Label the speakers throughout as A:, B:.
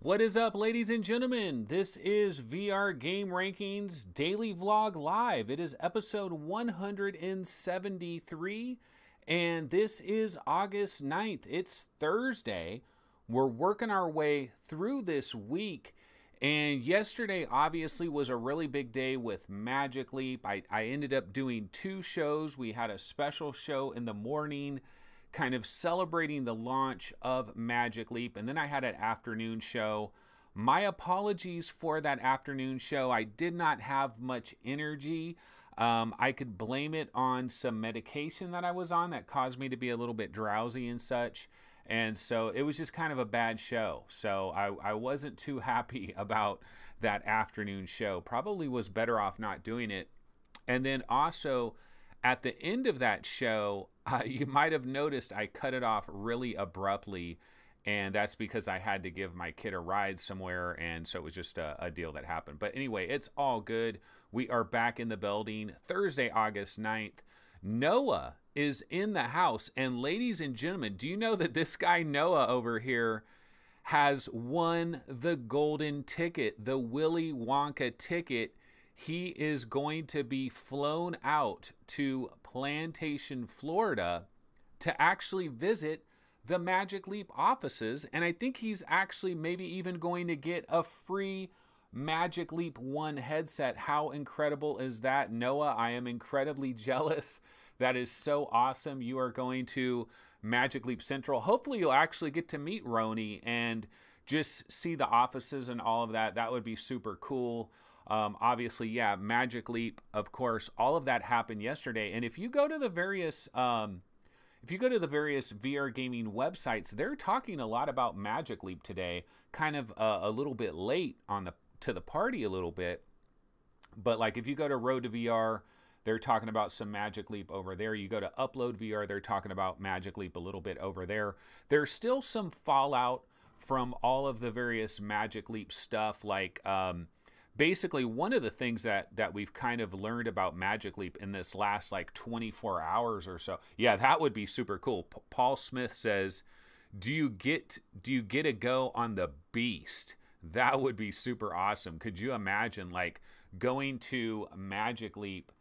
A: What is up, ladies and gentlemen? This is VR Game Rankings Daily Vlog Live. It is episode 173, and this is August 9th. It's Thursday. We're working our way through this week, and yesterday obviously was a really big day with Magic Leap. I ended up doing two shows. We had a special show in the morning kind of celebrating the launch of Magic Leap, and then I had an afternoon show. My apologies for that afternoon show. I did not have much energy. I could blame it on some medication that I was on that caused me to be a little bit drowsy and such, and so it was just kind of a bad show. So I wasn't too happy about that afternoon show. Probably was better off not doing it. And then also at the end of that show, you might have noticed I cut it off really abruptly, and that's because I had to give my kid a ride somewhere, and so it was just a deal that happened. But anyway, it's all good. We are back in the building. Thursday, August 9th. Noah is in the house, and ladies and gentlemen, do you know that this guy Noah over here has won the golden ticket, the Willy Wonka ticket? He is going to be flown out to Plantation, Florida to actually visit the Magic Leap offices. And I think he's actually maybe even going to get a free Magic Leap 1 headset. How incredible is that, Noah? I am incredibly jealous. That is so awesome. You are going to Magic Leap Central. Hopefully you'll actually get to meet Roni and just see the offices and all of that. That would be super cool. Obviously, yeah, Magic Leap, of course, all of that happened yesterday. And if you go to the various VR gaming websites, they're talking a lot about Magic Leap today. Kind of a little bit late to the party a little bit, but like if you go to Road to VR, they're talking about some Magic Leap over there. You go to Upload VR, they're talking about Magic Leap a little bit over there. There's still some fallout from all of the various Magic Leap stuff, like basically, one of the things that we've kind of learned about Magic Leap in this last like 24 hours or so, yeah, that would be super cool. Paul Smith says, do you get a go on the Beast? That would be super awesome. Could you imagine like going to Magic Leap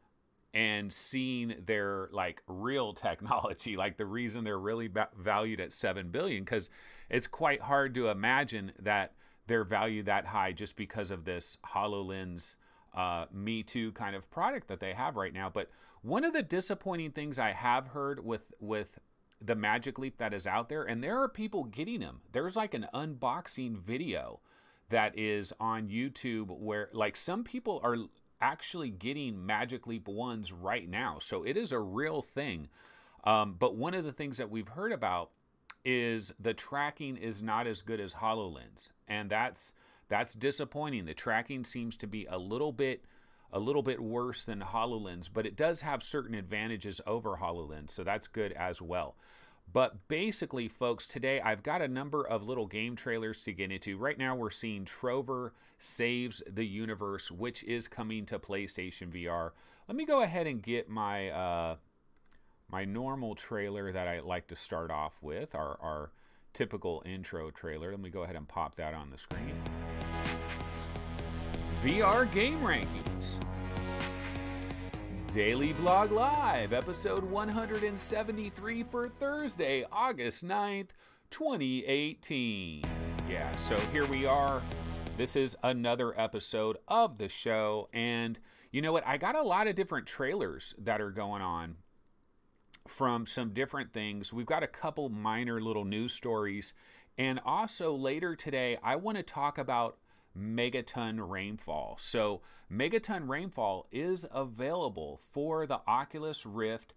A: and seeing their like real technology, like the reason they're really valued at $7 billion, because it's quite hard to imagine that they're valued that high just because of this HoloLens Me Too kind of product that they have right now. But one of the disappointing things I have heard with the Magic Leap that is out there, and there are people getting them. There's like an unboxing video that is on YouTube where like some people are actually getting Magic Leap 1s right now. So it is a real thing. But one of the things that we've heard about is the tracking is not as good as HoloLens, and that's disappointing. The tracking seems to be a little bit worse than HoloLens, but it does have certain advantages over HoloLens, so that's good as well. But basically, folks, today I've got a number of little game trailers to get into. Right now we're seeing Trover Saves the Universe, which is coming to PlayStation VR. Let me go ahead and get my my normal trailer that I like to start off with, our typical intro trailer. Let me go ahead and pop that on the screen. VR Game Rankings. Daily Vlog Live, episode 173 for Thursday, August 9th, 2018. Yeah, so here we are. This is another episode of the show, and you know what? I got a lot of different trailers that are going on from some different things. We've got a couple minor little news stories, and also later today I want to talk about Megaton Rainfall. So Megaton Rainfall is available for the Oculus Rift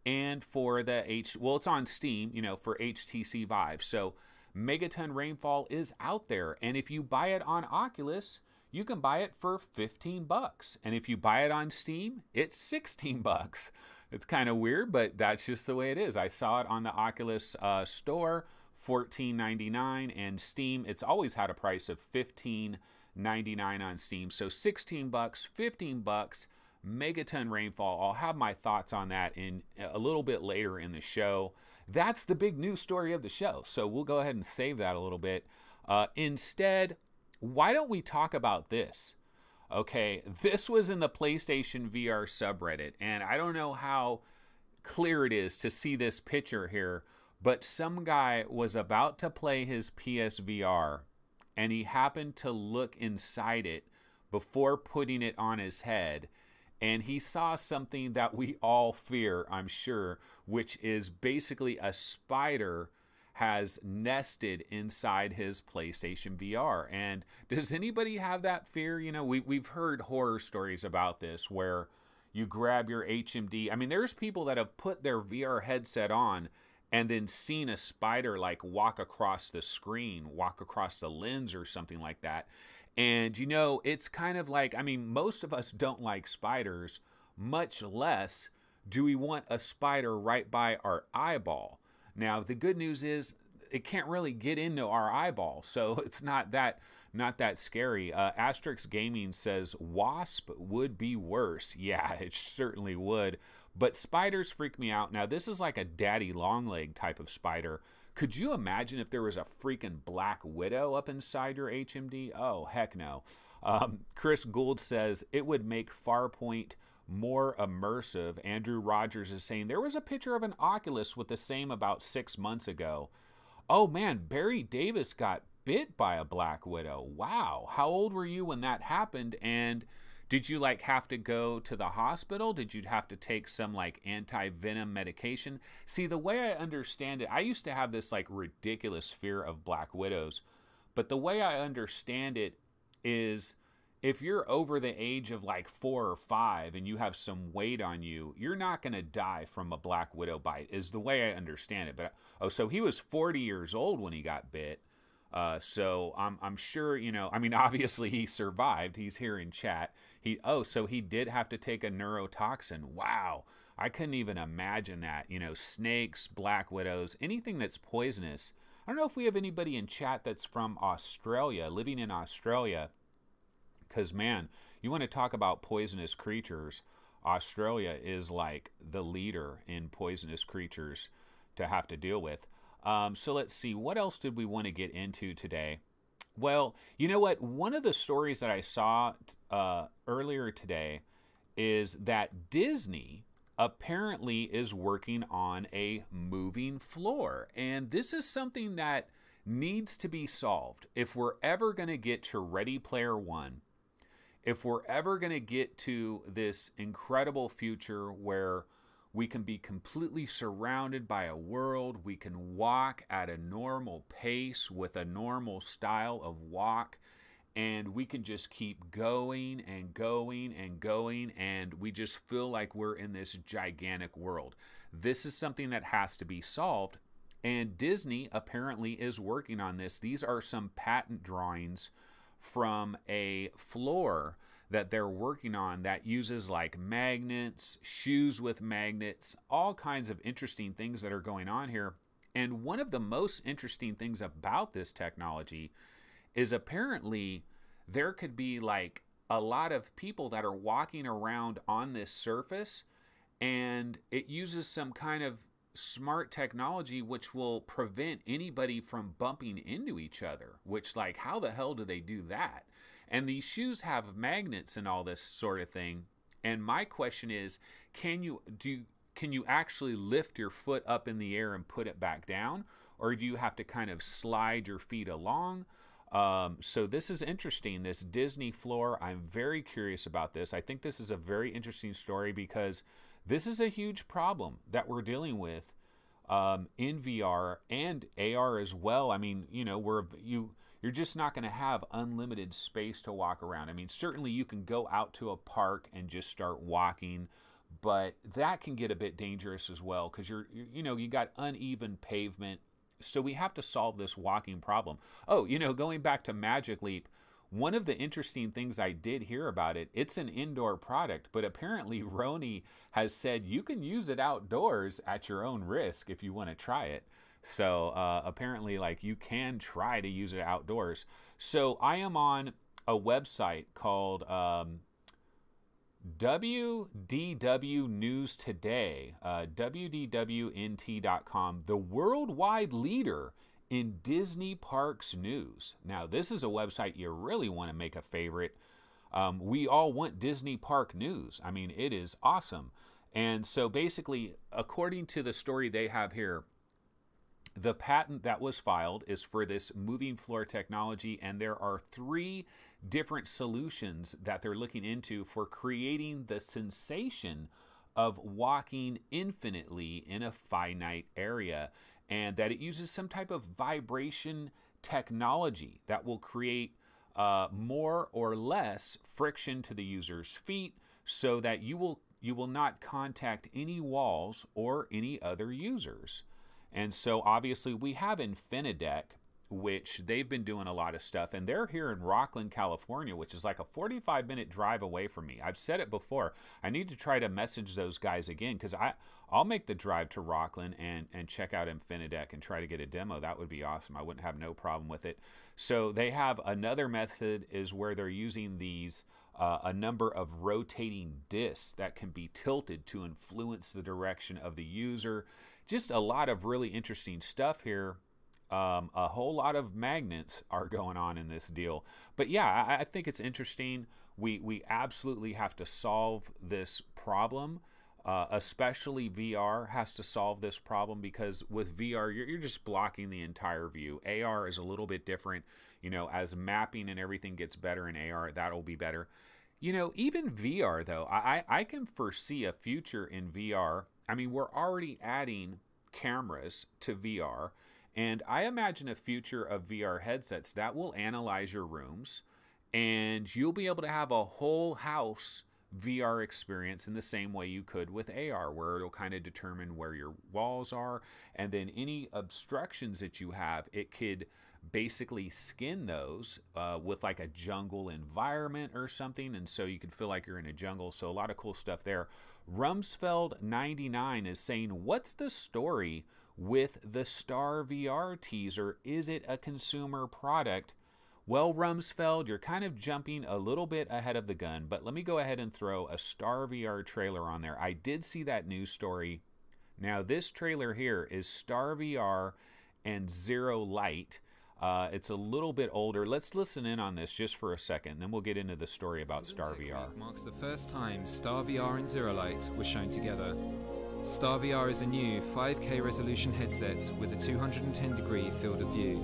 A: and for the it's on Steam, you know, for HTC Vive. So Megaton Rainfall is out there, and if you buy it on Oculus, you can buy it for $15, and if you buy it on Steam, it's $16. It's kind of weird, but that's just the way it is. I saw it on the Oculus store, $14.99, and Steam, it's always had a price of $15.99 on Steam. So $16, $15, Megaton Rainfall. I'll have my thoughts on that in a little bit later in the show. That's the big news story of the show, so we'll go ahead and save that a little bit. Instead, why don't we talk about this? Okay, this was in the PlayStation VR subreddit, and I don't know how clear it is to see this picture here, but some guy was about to play his PSVR, and he happened to look inside it before putting it on his head, and he saw something that we all fear, I'm sure, which is basically a spider has nested inside his PlayStation VR. And does anybody have that fear? You know, we've heard horror stories about this where you grab your HMD. I mean, there's people that have put their VR headset on and then seen a spider like walk across the screen, walk across the lens or something like that. And, you know, it's kind of like, I mean, most of us don't like spiders, much less do we want a spider right by our eyeball. Now, the good news is it can't really get into our eyeball, so it's not that scary. Asterix Gaming says wasp would be worse. Yeah, it certainly would. But spiders freak me out. Now, this is like a daddy longleg type of spider. Could you imagine if there was a freaking black widow up inside your HMD? Oh, heck no. Chris Gould says it would make Farpoint more immersive. Andrew Rogers is saying there was a picture of an Oculus with the same about 6 months ago. Oh man, Barry Davis got bit by a black widow. Wow. How old were you when that happened? And did you like have to go to the hospital? Did you have to take some like anti-venom medication? See, the way I understand it, I used to have this like ridiculous fear of black widows, but the way I understand it is if you're over the age of like 4 or 5 and you have some weight on you, you're not going to die from a black widow bite is the way I understand it. But oh, so he was 40 years old when he got bit. So I'm sure, you know, I mean, obviously he survived. He's here in chat. So he did have to take a neurotoxin. Wow. I couldn't even imagine that, you know, snakes, black widows, anything that's poisonous. I don't know if we have anybody in chat that's from Australia, living in Australia. Because, man, you want to talk about poisonous creatures, Australia is like the leader in poisonous creatures to have to deal with. So let's see, what else did we want to get into today? Well, you know what? One of the stories that I saw earlier today is that Disney apparently is working on a moving floor. And this is something that needs to be solved. If we're ever going to get to Ready Player One, if we're ever going to get to this incredible future where we can be completely surrounded by a world, we can walk at a normal pace with a normal style of walk, and we can just keep going and going and going, and we just feel like we're in this gigantic world. This is something that has to be solved, and Disney apparently is working on this. These are some patent drawings from a floor that they're working on that uses like magnets, shoes with magnets, all kinds of interesting things that are going on here. And one of the most interesting things about this technology is apparently there could be like a lot of people that are walking around on this surface, and it uses some kind of smart technology which will prevent anybody from bumping into each other, which, like, how the hell do they do that? And these shoes have magnets and all this sort of thing. And my question is, can you actually lift your foot up in the air and put it back down, or do you have to kind of slide your feet along? So this is interesting, this Disney floor. I'm very curious about this. I think this is a very interesting story because this is a huge problem that we're dealing with in VR and AR as well. I mean, you know, you're just not going to have unlimited space to walk around. I mean, certainly you can go out to a park and just start walking, but that can get a bit dangerous as well because you got uneven pavement. So we have to solve this walking problem. Oh, you know, going back to Magic Leap, one of the interesting things I did hear about it, it's an indoor product, but apparently Roni has said you can use it outdoors at your own risk if you want to try it. So apparently, like, you can try to use it outdoors. So I am on a website called WDW News Today, WDWNT.com, the worldwide leader in Disney Parks news. Now, this is a website you really want to make a favorite. We all want Disney Park news. I mean, it is awesome. And so basically, according to the story they have here, the patent that was filed is for this moving floor technology, and there are 3 different solutions that they're looking into for creating the sensation of walking infinitely in a finite area, and that it uses some type of vibration technology that will create more or less friction to the user's feet, so that you will not contact any walls or any other users. And so obviously we have Infinideck, which they've been doing a lot of stuff, and they're here in Rockland, California, which is like a 45-minute drive away from me. I've said it before. I need to try to message those guys again, because I'll make the drive to Rockland and check out Infinideck and try to get a demo. That would be awesome. I wouldn't have no problem with it. So they have another method is where they're using these a number of rotating discs that can be tilted to influence the direction of the user. Just a lot of really interesting stuff here. A whole lot of magnets are going on in this deal. But yeah, I think it's interesting. We absolutely have to solve this problem. Especially VR has to solve this problem, because with VR, you're just blocking the entire view. AR is a little bit different. You know, as mapping and everything gets better in AR, that'll be better. You know, even VR, though, I can foresee a future in VR. I mean, we're already adding cameras to VR, and I imagine a future of VR headsets that will analyze your rooms, and you'll be able to have a whole house VR experience in the same way you could with AR, where it'll kind of determine where your walls are, and then any obstructions that you have, it could basically skin those with like a jungle environment or something, and so you could feel like you're in a jungle. So a lot of cool stuff there. Rumsfeld99 is saying, what's the story with the Star VR teaser? Is it a consumer product? Well, Rumsfeld, you're kind of jumping a little bit ahead of the gun, but let me go ahead and throw a Star VR trailer on there. I did see that news story. Now, this trailer here is Star VR and Zero Light. It's a little bit older. Let's listen in on this just for a second, then we'll get into the story about Star VR.
B: Marks the first time Star VR and Zero Light were shown together. Star VR is a new 5K resolution headset with a 210-degree field of view.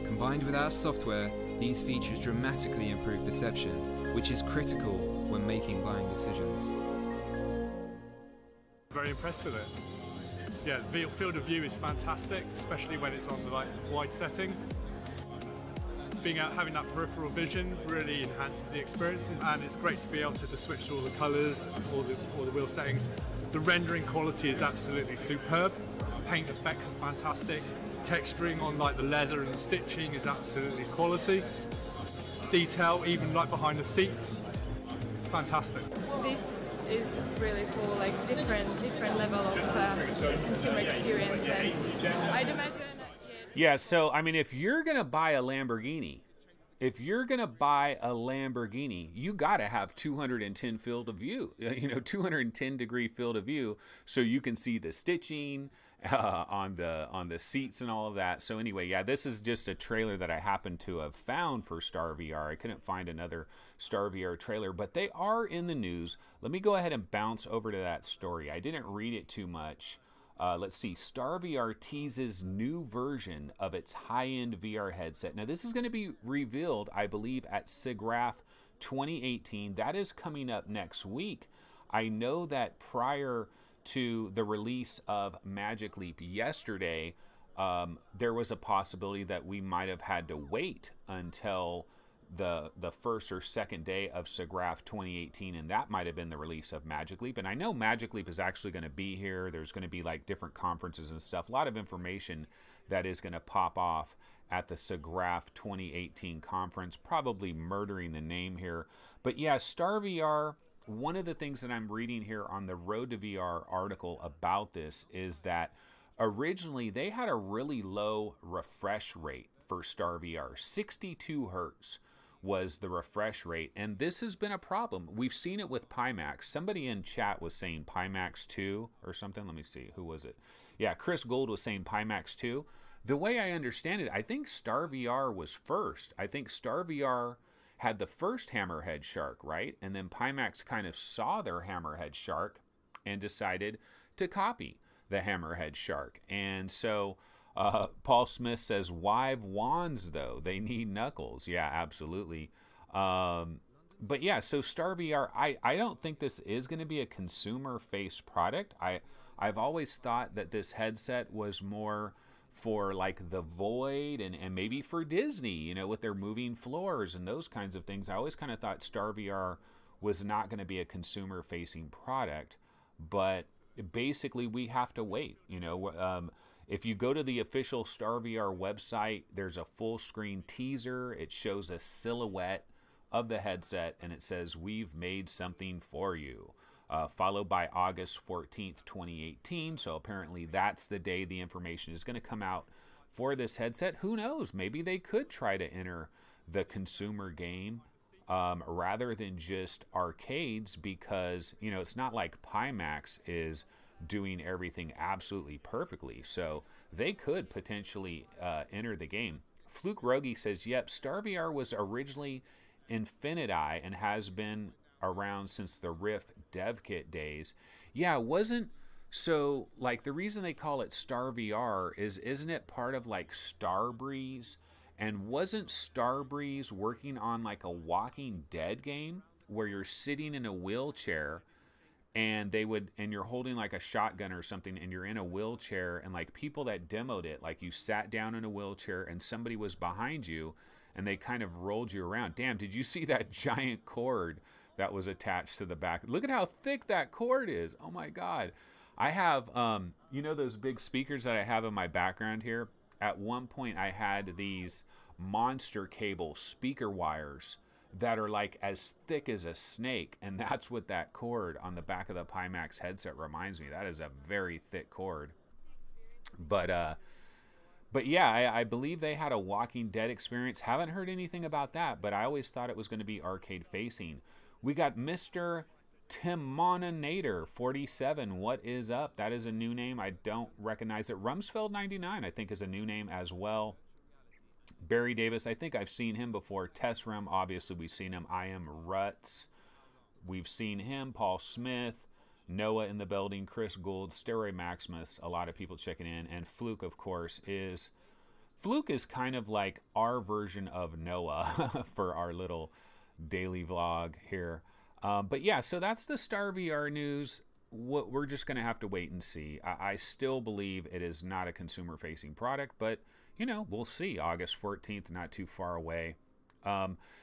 B: Combined with our software, these features dramatically improve perception, which is critical when making buying decisions.
C: Very impressed with it. Yeah, the field of view is fantastic, especially when it's on the wide setting. Being out, having that peripheral vision really enhances the experience, and it's great to be able to switch to all the colours, all the wheel settings. The rendering quality is absolutely superb. Paint effects are fantastic. Texturing on like the leather and the stitching is absolutely quality. Detail, even like behind the seats, fantastic.
D: This is really cool, like different level of consumer experience, and I'd imagine.
A: Yeah, so I mean, if you're gonna buy a Lamborghini, you gotta have 210 field of view, 210 degree field of view, so you can see the stitching on the seats and all of that. So anyway, yeah, this is just a trailer that I happened to have found for Star VR. I couldn't find another Star VR trailer, but they are in the news. Let me go ahead and bounce over to that story. I didn't read it too much. Let's see. Star VR teases new version of its high-end VR headset. Now, this is going to be revealed, I believe, at SIGGRAPH 2018. That is coming up next week. I know that prior to the release of Magic Leap yesterday, there was a possibility that we might have had to wait until the first or second day of SIGGRAPH 2018, and that might have been the release of Magic Leap. And I know Magic Leap is actually going to be here. There's going to be like different conferences and stuff, a lot of information that is going to pop off at the SIGGRAPH 2018 conference, probably murdering the name here. But yeah, Star VR, one of the things that I'm reading here on the Road to VR article about this is that originally they had a really low refresh rate for Star VR. 62 hertz was the refresh rate, and this has been a problem. We've seen it with Pimax. Somebody in chat was saying Pimax 2 or something. Let me see, who was it? Yeah, Chris Gould was saying Pimax 2. the way I understand it, I think Star VR was first. I think Star VR had the first hammerhead shark, right? And then Pimax kind of saw their hammerhead shark and decided to copy the hammerhead shark. And so Paul Smith says, why wands though? They need knuckles. Yeah, absolutely. But yeah, so Star VR, I don't think this is going to be a consumer-faced product. I've always thought that this headset was more for like the Void and maybe for Disney, you know, with their moving floors and those kinds of things. I always kind of thought Star VR was not going to be a consumer-facing product, but basically we have to wait, you know. If you go to the official Star VR website, there's a full screen teaser. It shows a silhouette of the headset and it says, we've made something for you, followed by August 14th, 2018. So apparently that's the day the information is going to come out for this headset. Who knows? Maybe they could try to enter the consumer game rather than just arcades, because, you know, it's not like Pimax is doing everything absolutely perfectly. So they could potentially enter the game. Fluke Rogi says, yep, Star VR was originally Infiniti and has been around since the Rift dev kit days. Yeah, it wasn't, so like the reason they call it Star VR is, isn't it part of like Starbreeze? And wasn't Starbreeze working on like a Walking Dead game where you're sitting in a wheelchair and you're holding like a shotgun or something and you're in a wheelchair, and like people that demoed it, like you sat down in a wheelchair and somebody was behind you and they kind of rolled you around. Damn, did you see that giant cord that was attached to the back? Look at how thick that cord is. Oh my God. I have, you know, those big speakers that I have in my background here? At one point I had these monster cable speaker wires that are like as thick as a snake. And that's what that cord on the back of the Pimax headset reminds me. That is a very thick cord. But yeah, I believe they had a Walking Dead experience. Haven't heard anything about that, but I always thought it was going to be arcade facing. We got Mr. Timoninator 47. What is up? That is a new name. I don't recognize it. Rumsfeld 99, I think, is a new name as well. Barry Davis, I think I've seen him before. Tessrum, obviously we've seen him. I Am Ruts, we've seen him. Paul Smith, Noah in the building, Chris Gould, Steroid Maximus, a lot of people checking in. And Fluke, of course, is kind of like our version of Noah for our little daily vlog here. But yeah, so that's the Star VR news. We're just going to have to wait and see. I still believe it is not a consumer-facing product, but, you know, we'll see. August 14th, not too far away.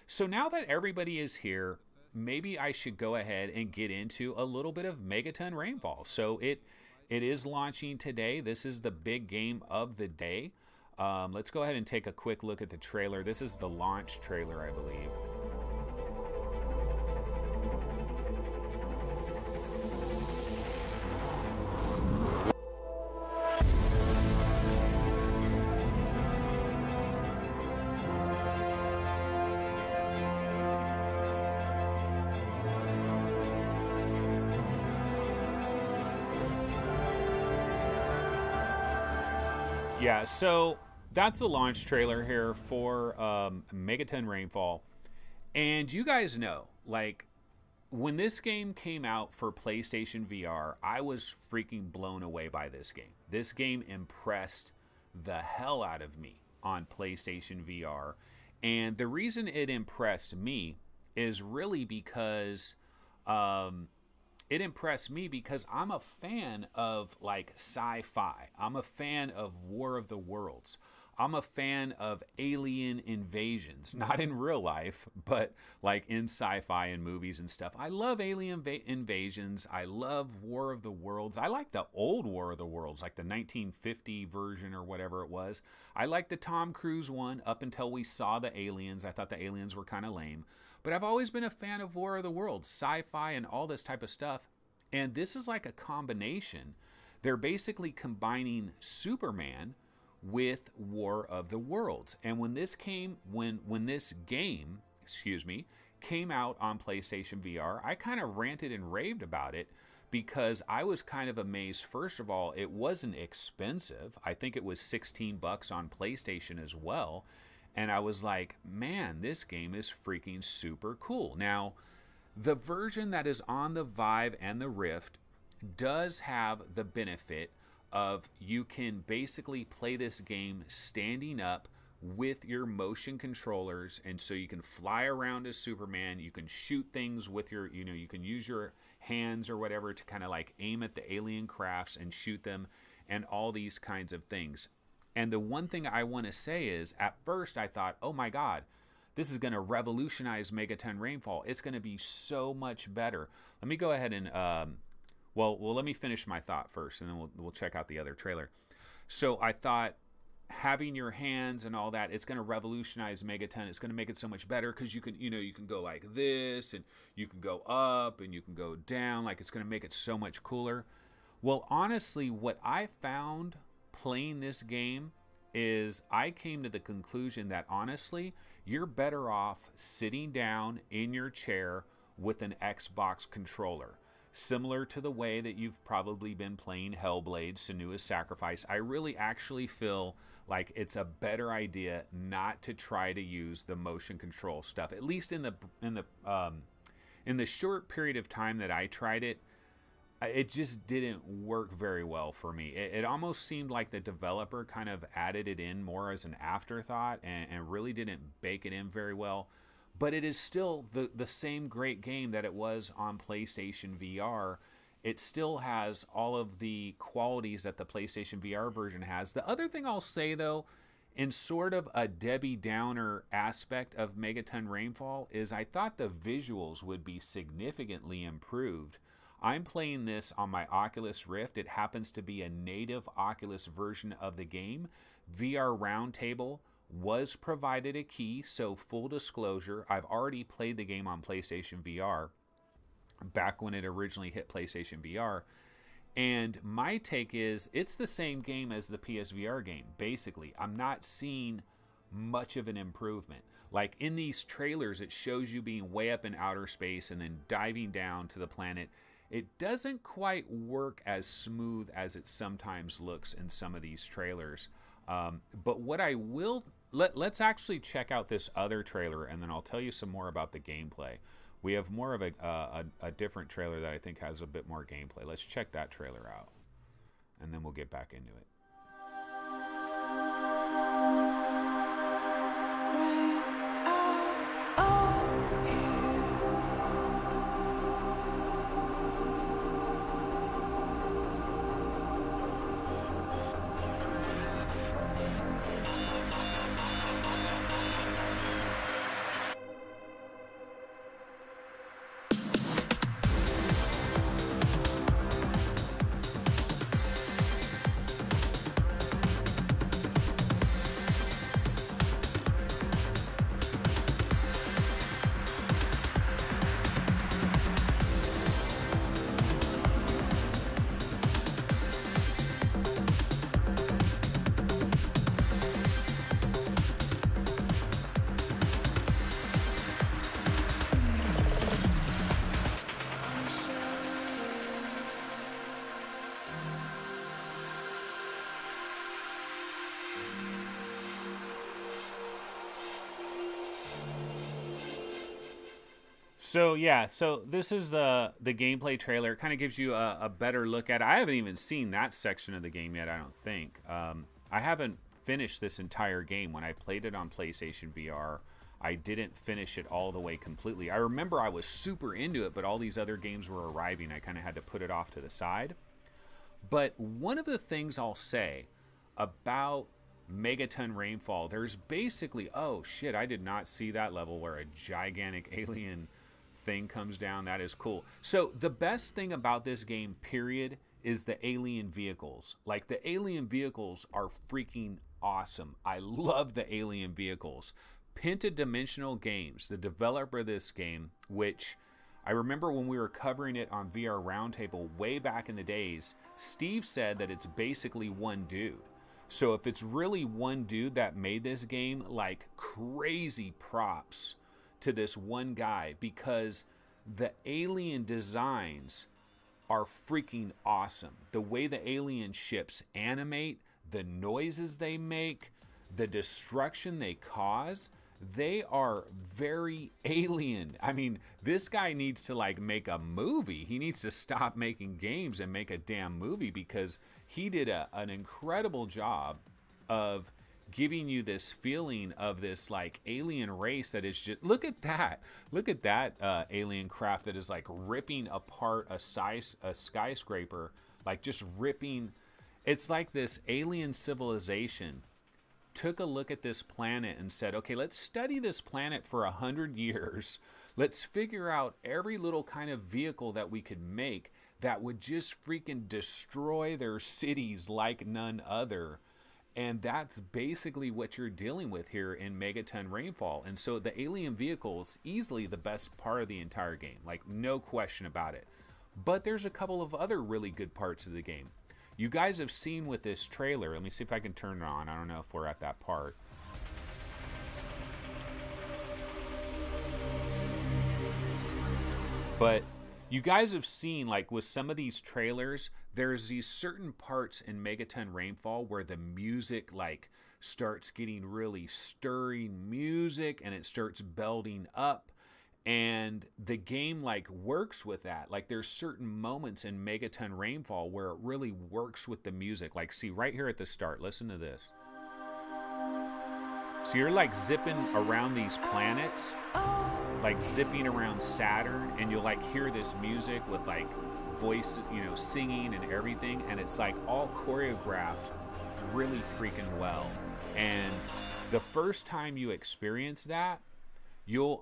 A: So now that everybody is here, maybe I should go ahead and get into a little bit of Megaton Rainfall. So it is launching today. This is the big game of the day. Let's go ahead and take a quick look at the trailer. This is the launch trailer, I believe. Yeah, so that's the launch trailer here for Megaton Rainfall. And you guys know, like, when this game came out for PlayStation VR, I was freaking blown away by this game. This game impressed the hell out of me on PlayStation VR. And the reason it impressed me is really because it impressed me because I'm a fan of like sci-fi. I'm a fan of War of the Worlds. I'm a fan of alien invasions, not in real life, but like in sci-fi and movies and stuff. I love alien invasions. I love War of the Worlds. I like the old War of the Worlds, like the 1950 version or whatever it was. I like the Tom Cruise one up until we saw the aliens. I thought the aliens were kind of lame. But I've always been a fan of War of the Worlds, sci-fi and all this type of stuff. And this is like a combination. They're basically combining Superman with War of the Worlds. And when this game, came out on PlayStation VR, I kind of ranted and raved about it because I was kind of amazed. First of all, it wasn't expensive. I think it was 16 bucks on PlayStation as well. And I was like, man, this game is freaking super cool. Now, the version that is on the Vive and the Rift does have the benefit of you can basically play this game standing up with your motion controllers, and so you can fly around as Superman, you can shoot things with your, you can use your hands or whatever to kind of like aim at the alien crafts and shoot them, and all these kinds of things. And the one thing I want to say is, at first I thought, oh my god, this is going to revolutionize Megaton Rainfall. It's going to be so much better. Let me go ahead and well, let me finish my thought first, and then we'll check out the other trailer. So I thought, having your hands and all that, it's going to revolutionize Megaton. It's going to make it so much better because you can, you can go like this, and you can go up, and you can go down. Like, it's going to make it so much cooler. Well, honestly, what I found playing this game is I came to the conclusion that, honestly, you're better off sitting down in your chair with an Xbox controller. Similar to the way that you've probably been playing Hellblade: Senua's Sacrifice. I really actually feel like it's a better idea not to try to use the motion control stuff. At least in the short period of time that I tried it, it just didn't work very well for me. It almost seemed like the developer kind of added it in more as an afterthought and really didn't bake it in very well. But it is still the same great game that it was on PlayStation VR. It still has all of the qualities that the PlayStation VR version has. The other thing I'll say, though, in sort of a Debbie Downer aspect of Megaton Rainfall, is I thought the visuals would be significantly improved. I'm playing this on my Oculus Rift. It happens to be a native Oculus version of the game. VR Roundtable was provided a key, so full disclosure, I've already played the game on PlayStation VR back when it originally hit PlayStation VR, and my take is it's the same game as the PSVR game. Basically, I'm not seeing much of an improvement. Like, in these trailers, it shows you being way up in outer space and then diving down to the planet. It doesn't quite work as smooth as it sometimes looks in some of these trailers. But what I will... Let's actually check out this other trailer, and then I'll tell you some more about the gameplay. We have more of a different trailer that I think has a bit more gameplay. Let's check that trailer out, and then we'll get back into it. So yeah, so this is the gameplay trailer. It kind of gives you a better look at it. I haven't even seen that section of the game yet, I don't think. I haven't finished this entire game. When I played it on PlayStation VR, I didn't finish it all the way completely. I remember I was super into it, but all these other games were arriving. I kind of had to put it off to the side. But one of the things I'll say about Megaton Rainfall, there's basically, oh shit, I did not see that level where a gigantic alien thing comes down. That is cool. So the best thing about this game, period, is the alien vehicles. Like, the alien vehicles are freaking awesome. I love the alien vehicles. Pentadimensional Games, the developer of this game, which I remember when we were covering it on VR Roundtable way back in the days, Steve said that it's basically one dude. So if it's really one dude that made this game, like, crazy props to this one guy, because the alien designs are freaking awesome. The way the alien ships animate, the noises they make, the destruction they cause, they are very alien. I mean, this guy needs to like make a movie. He needs to stop making games and make a damn movie, because he did an incredible job of giving you this feeling of this like alien race that is just, look at that alien craft that is like ripping apart a skyscraper, like just ripping. It's like this alien civilization took a look at this planet and said, okay, let's study this planet for 100 years. Let's figure out every little kind of vehicle that we could make that would just freaking destroy their cities like none other. And that's basically what you're dealing with here in Megaton Rainfall. And so the alien vehicle is easily the best part of the entire game, like no question about it. But there's a couple of other really good parts of the game. You guys have seen with this trailer, let me see if I can turn it on. I don't know if we're at that part. But you guys have seen, like with some of these trailers, there's these certain parts in Megaton Rainfall where the music like starts getting really stirring music and it starts building up, and the game like works with that. Like there's certain moments in Megaton Rainfall where it really works with the music. Like see right here at the start, listen to this. So you're like zipping around these planets, like zipping around Saturn, and you'll like hear this music with like voice, you know, singing and everything, and it's like all choreographed really freaking well. And the first time you experience that, you'll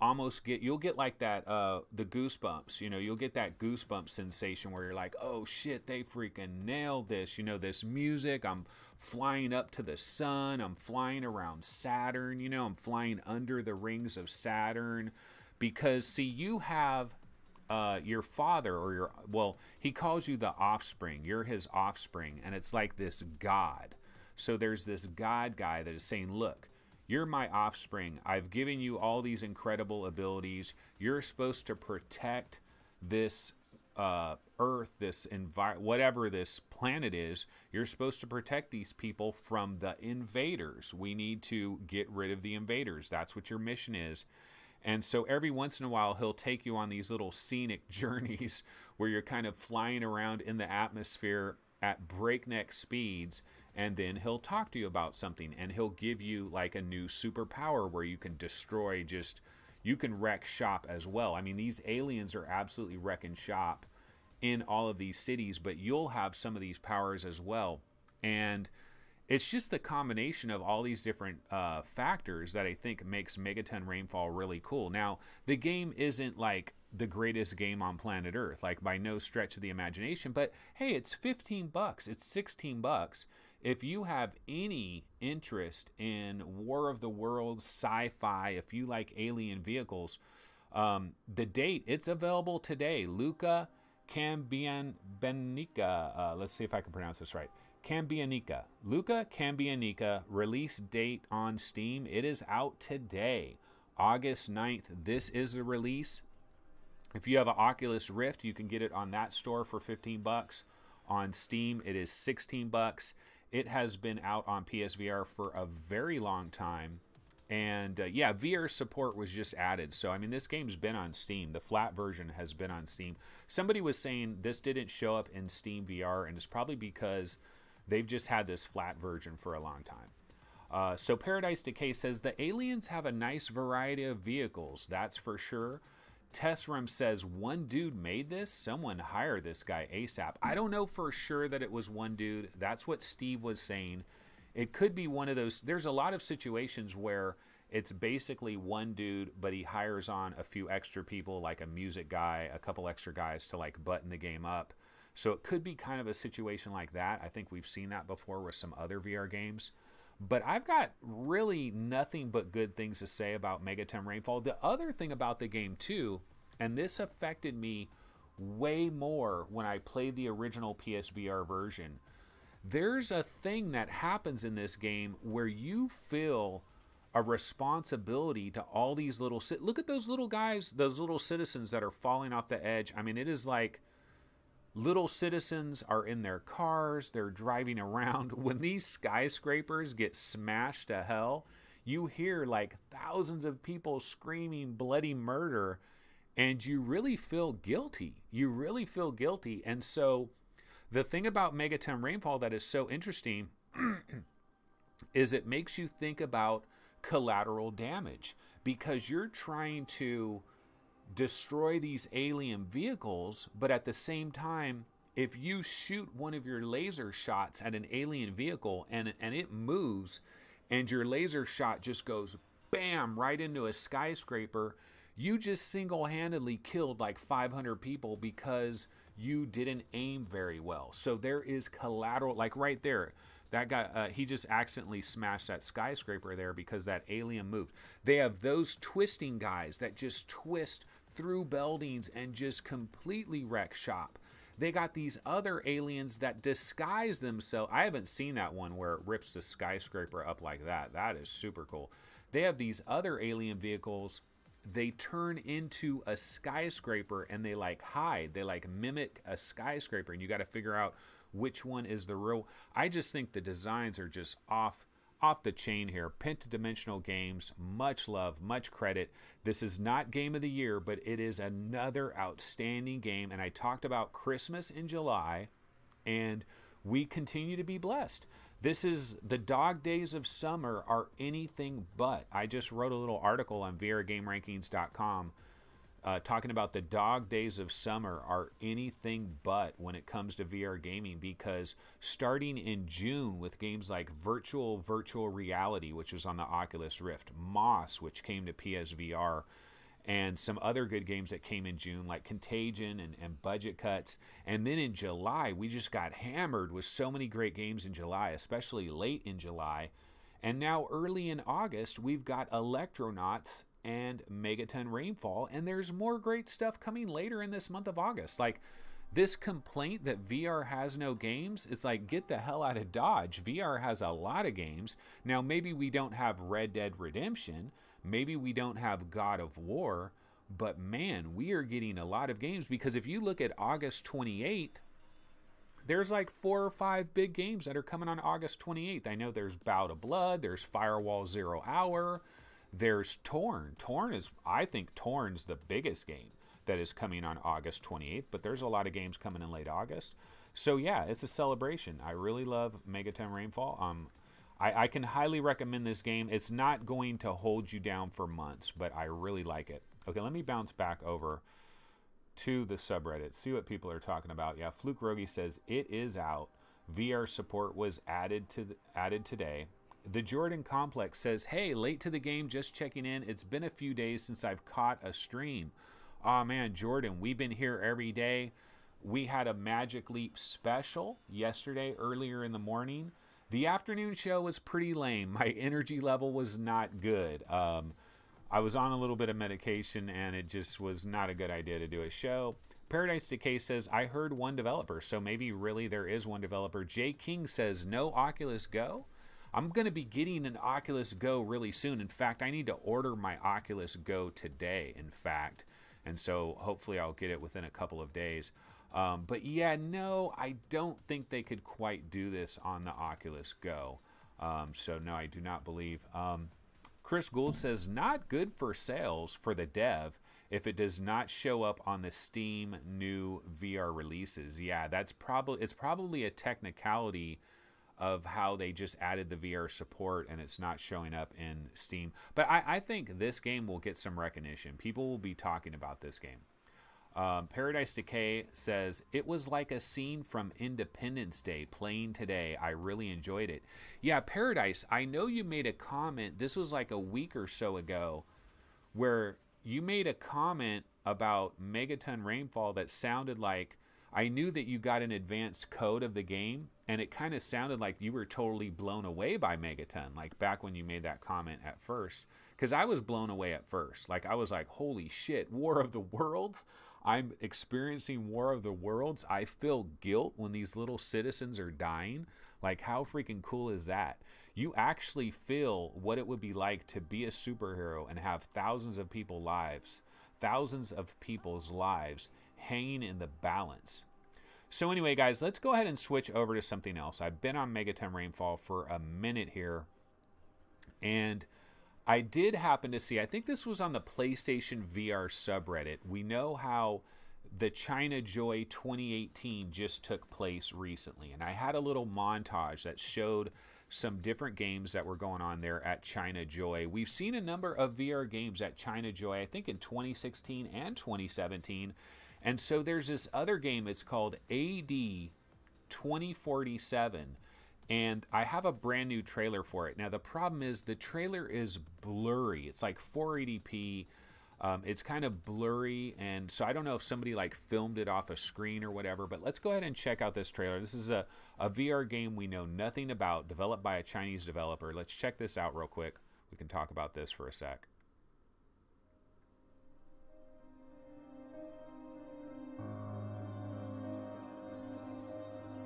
A: get like that the goosebumps, you know, you'll get that goosebump sensation where you're like, oh shit, they freaking nailed this, you know, this music. I'm flying up to the sun, I'm flying around Saturn, you know, I'm flying under the rings of Saturn. Because see, you have your father, or well, he calls you the offspring, you're his offspring, and it's like this god. So there's this god guy that is saying, look, you're my offspring. I've given you all these incredible abilities. You're supposed to protect this Earth, this whatever this planet is. You're supposed to protect these people from the invaders. We need to get rid of the invaders. That's what your mission is. And so every once in a while, he'll take you on these little scenic journeys where you're kind of flying around in the atmosphere at breakneck speeds, and then he'll talk to you about something, and he'll give you like a new superpower where you can destroy, you can wreck shop as well. I mean, these aliens are absolutely wrecking shop in all of these cities, but you'll have some of these powers as well. And it's just the combination of all these different factors that I think makes Megaton Rainfall really cool. Now, the game isn't like the greatest game on planet Earth, like by no stretch of the imagination, but hey, it's $15, it's $16. If you have any interest in War of the Worlds, sci-fi, if you like alien vehicles, the date, it's available today. Luca Cambianica, let's see if I can pronounce this right. Luca Cambianica, release date on Steam. It is out today, August 9th. This is the release. If you have an Oculus Rift, you can get it on that store for $15. On Steam, it is $16. It has been out on PSVR for a very long time. And yeah, VR support was just added. So, I mean, this game's been on Steam. The flat version has been on Steam. Somebody was saying this didn't show up in Steam VR, and it's probably because they've just had this flat version for a long time. So Paradise Decay says, the aliens have a nice variety of vehicles, that's for sure. Tessrum says, one dude made this? Someone hire this guy ASAP. I don't know for sure that it was one dude. That's what Steve was saying. It could be one of those. There's a lot of situations where it's basically one dude, but he hires on a few extra people, like a music guy, a couple extra guys to like button the game up. So it could be kind of a situation like that. I think we've seen that before with some other VR games. But I've got really nothing but good things to say about Megaton Rainfall. The other thing about the game too, and this affected me way more when I played the original PSVR version, there's a thing that happens in this game where you feel a responsibility to all these little... Look at those little guys, those little citizens that are falling off the edge. I mean, it is like... Little citizens are in their cars, they're driving around. When these skyscrapers get smashed to hell, you hear like thousands of people screaming bloody murder, and you really feel guilty. You really feel guilty. And so the thing about Megaton Rainfall that is so interesting is it makes you think about collateral damage, because you're trying to destroy these alien vehicles, but at the same time, if you shoot one of your laser shots at an alien vehicle and it moves, and your laser shot just goes bam right into a skyscraper, you just single-handedly killed like 500 people because you didn't aim very well. So there is collateral, like right there. That guy, he just accidentally smashed that skyscraper there because that alien moved. They have those twisting guys that just twist through buildings and just completely wreck shop. They got these other aliens that disguise themselves. I haven't seen that one where it rips the skyscraper up like that. That is super cool. They have these other alien vehicles. They turn into a skyscraper and they like hide. They like mimic a skyscraper, and you got to figure out which one is the real. I just think the designs are just off the chain here. Pentadimensional Games, much love, much credit. This is not game of the year, but it is another outstanding game. And I talked about Christmas in July, and we continue to be blessed. This is the dog days of summer are anything but. I just wrote a little article on VRGameRankings.com talking about the dog days of summer are anything but when it comes to VR gaming, because starting in June with games like Virtual Reality, which was on the Oculus Rift, Moss, which came to PSVR, and some other good games that came in June like Contagion and Budget Cuts. And then in July, we just got hammered with so many great games in July, especially late in July. And now early in August, we've got Electronauts and Megaton Rainfall, and there's more great stuff coming later in this month of August. Like, this complaint that VR has no games, it's like, get the hell out of Dodge. VR has a lot of games. Now, maybe we don't have Red Dead Redemption, maybe we don't have God of War, but man, we are getting a lot of games, because if you look at August 28th, there's like 4 or 5 big games that are coming on August 28th. I know there's Bout of Blood, there's Firewall 0 Hour, there's Torn. I think Torn's the biggest game that is coming on August 28th, but there's a lot of games coming in late August. So yeah, it's a celebration. I really love Megaton Rainfall. I can highly recommend this game. It's not going to hold you down for months, but I really like it. Okay, let me bounce back over to the subreddit, see what people are talking about. Yeah, Fluke Rogi says it is out. VR support was added today. The Jordan Complex says, hey, late to the game, just checking in. It's been a few days since I've caught a stream. Oh man, Jordan, we've been here every day. We had a Magic Leap special yesterday earlier in the morning. The afternoon show was pretty lame. My energy level was not good. I was on a little bit of medication, and it just was not a good idea to do a show. Paradise Decay says, I heard one developer, so maybe really there is one developer. Jay King says, no Oculus Go? I'm going to be getting an Oculus Go really soon. In fact, I need to order my Oculus Go today, in fact. And so hopefully I'll get it within a couple of days. But yeah, no, I don't think they could quite do this on the Oculus Go. So no, I do not believe. Chris Gould says, not good for sales for the dev if it does not show up on the Steam new VR releases. Yeah, it's probably a technicality of how they just added the VR support and it's not showing up in Steam. But I think this game will get some recognition. People will be talking about this game. Paradise Decay says, it was like a scene from Independence Day playing today. I really enjoyed it. Yeah, Paradise, I know you made a comment. This was like a week or so ago where you made a comment about Megaton Rainfall that sounded like, I knew that you got an advanced code of the game, and it kind of sounded like you were totally blown away by Megaton, like back when you made that comment at first. Because I was blown away at first. Like, I was like, holy shit, War of the Worlds? I'm experiencing War of the Worlds. I feel guilt when these little citizens are dying. Like, how freaking cool is that? You actually feel what it would be like to be a superhero and have thousands of people's lives hanging in the balance. So anyway, guys, let's go ahead and switch over to something else. I've been on Megaton Rainfall for a minute here, and I did happen to see, I think this was on the PlayStation VR subreddit. We know how the China Joy 2018 just took place recently, and I had a little montage that showed some different games that were going on there at China Joy. We've seen a number of VR games at China Joy, I think in 2016 and 2017. And so there's this other game, it's called AD 2047. And I have a brand new trailer for it. Now the problem is the trailer is blurry. It's like 480p. It's kind of blurry, and so I don't know if somebody like filmed it off a screen or whatever, but let's go ahead and check out this trailer. This is a VR game we know nothing about, developed by a Chinese developer. Let's check this out real quick. We can talk about this for a sec.